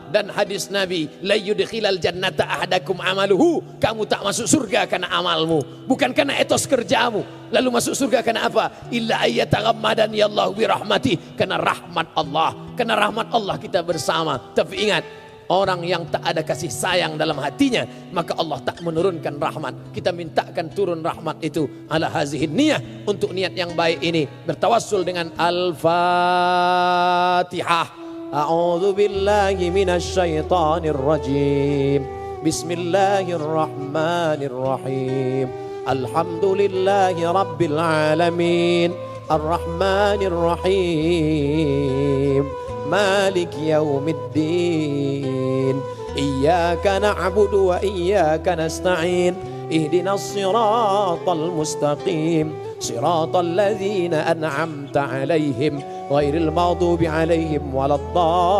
dan hadis Nabi, la yudkhilal jannata ahadakum amaluhu, kamu tak masuk surga karena amalmu, bukan karena etos kerjamu. Lalu masuk surga karena apa? Illa ayyataghammadani Allahu bi rahmati, karena rahmat Allah. Karena rahmat Allah kita bersama. Tapi ingat, orang yang tak ada kasih sayang dalam hatinya, maka Allah tak menurunkan rahmat. Kita mintakan turun rahmat itu ala hazihin niyah, untuk niat yang baik ini. Bertawassul dengan Al-Fatihah. A'udzu billahi minasy syaithanir rajim. Bismillahirrahmanirrahim. Alhamdulillahi rabbil alamin. Ar-Rahmanir Rahim, Malik Yaumiddin, Iyyaka na'budu wa iyyaka nasta'in, Ihdinas siratal mustaqim, Siratal ladzina an'amta 'alaihim, ghairil maghdubi 'alaihim waladdallin.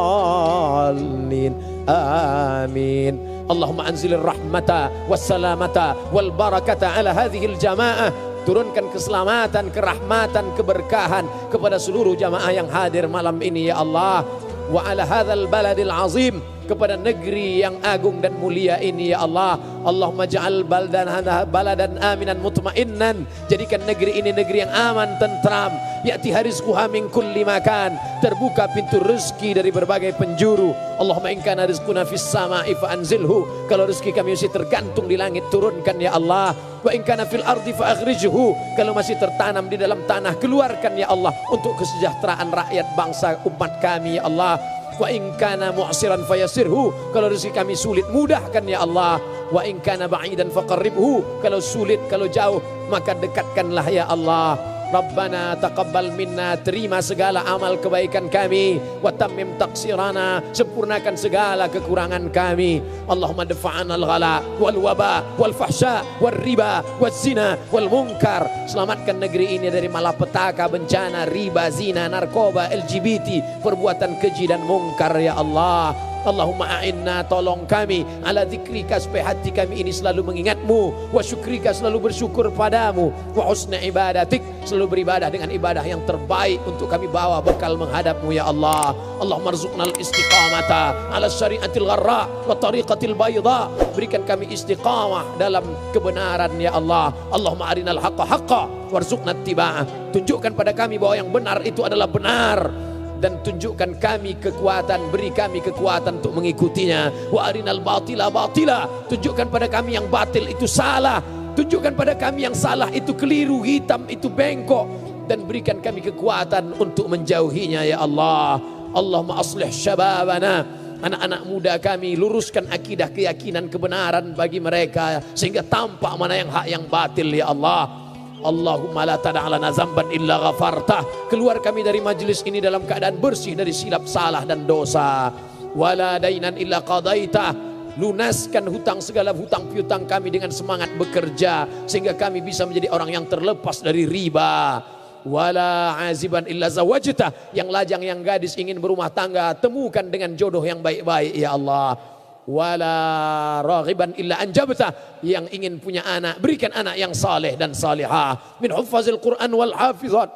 Amin. Allahumma anzilir rahmata wassalamata wal barakata ala hadhil jamaah. Turunkan keselamatan, kerahmatan, keberkahan kepada seluruh jamaah yang hadir malam ini ya Allah. Wa ala hadzal baladil azim, kepada negeri yang agung dan mulia ini ya Allah. Allahumma ja'al baladan aminan mutmainnan, jadikan negeri ini negeri yang aman, tentram. Ya'tiha rizquha min kulli makan, terbuka pintu rezeki dari berbagai penjuru. Allahumma in kana rizquna fis sama'i fa anzilhu, kalau rezeki kami masih tergantung di langit, turunkan ya Allah. Wa in kana fil ardi fa akhrijhu, kalau masih tertanam di dalam tanah, keluarkan ya Allah untuk kesejahteraan rakyat bangsa umat kami ya Allah. Wa in kana mu'siran fayasirhu, kalau rezeki kami sulit, mudahkan ya Allah. Wa in kana ba'idan faqarribhu, kalau sulit, kalau jauh, maka dekatkanlah ya Allah. Rabbana taqabbal minna, terima segala amal kebaikan kami. Wa tammim taqsirana, sempurnakan segala kekurangan kami. Allahumma dafa'ana al-ghala wal waba wal fahsya wal riba wal zina wal munkar. Selamatkan negeri ini dari malapetaka, bencana, riba, zina, narkoba, LGBT, perbuatan keji dan mungkar ya Allah. Allahumma a'inna, tolong kami, ala dzikrika, supaya hati kami ini selalu mengingatmu, wa syukrika, selalu bersyukur padamu, wa husna ibadatik, selalu beribadah dengan ibadah yang terbaik untuk kami bawa bekal menghadapmu ya Allah. Allahumma rzuqnal istiqamata ala syariatil gharra wa tariqatil bayda, berikan kami istiqamah dalam kebenaran ya Allah. Allahumma arinal haqqa haqqa warzuqna ittiba'ah, tunjukkan pada kami bahwa yang benar itu adalah benar, dan tunjukkan kami kekuatan, beri kami kekuatan untuk mengikutinya. Wa arinal batila batila, tunjukkan pada kami yang batil itu salah, tunjukkan pada kami yang salah itu keliru, hitam itu bengkok, dan berikan kami kekuatan untuk menjauhinya ya Allah. Allahumma aslih syababana, anak-anak muda kami, luruskan akidah, keyakinan, kebenaran bagi mereka sehingga tampak mana yang hak, yang batil ya Allah. Allahumma la tada' lana zamban illa ghafartah, keluar kami dari majlis ini dalam keadaan bersih dari silap, salah dan dosa. Wala dainan illa qadaitah, lunaskan hutang, segala hutang piutang kami dengan semangat bekerja sehingga kami bisa menjadi orang yang terlepas dari riba. Wala aziban illa zawajtah, yang lajang, yang gadis ingin berumah tangga, temukan dengan jodoh yang baik-baik ya Allah. Wala raghiban illa anjabta, yang ingin punya anak, berikan anak yang saleh dan salihah. Min huffazil Quran wal hafizat,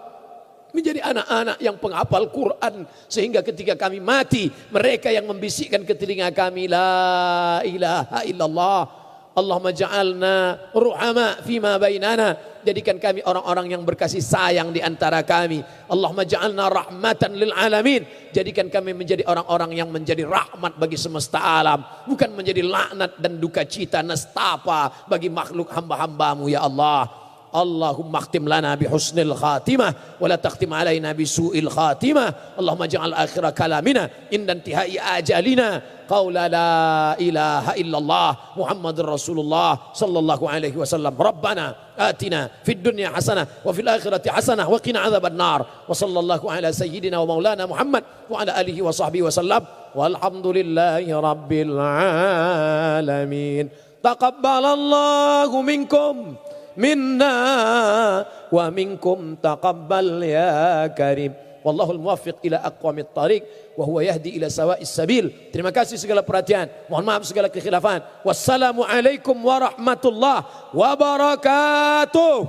menjadi anak-anak yang penghafal Quran sehingga ketika kami mati mereka yang membisikkan ke telinga kami la ilaha illallah. Allahumma ja'alna ruhama fima bainana, jadikan kami orang-orang yang berkasih sayang di antara kami. Allahumma ja'alna rahmatan lil alamin, jadikan kami menjadi orang-orang yang menjadi rahmat bagi semesta alam, bukan menjadi laknat dan duka cita, nestapa bagi makhluk hamba-hambamu ya Allah. Allahumma akhtim lana bi husnil khatimah wa la takhtim alaina bi su'il khatimah. Allahumma ja'al akhira kalamina inda intihai ajalina qaula la ilaha illallah Muhammadur Rasulullah sallallahu alaihi wasallam. Rabbana atina fid dunya hasanah wa fil akhirati hasanah wa qina adzaban nar. Wa sallallahu ala sayyidina wa maulana Muhammad wa ala alihi wa sahbihi wasallam. Walhamdulillahi rabbil alamin. Taqabbalallahu minkum minna wa minkum taqabbal ya karim. Wallahul muwaffiq ila aqwamit thariq wa huwa yahdi ila sawa'is sabil. Terima kasih segala perhatian, mohon maaf segala kekhilafan. Wassalamu alaikum warahmatullahi wabarakatuh.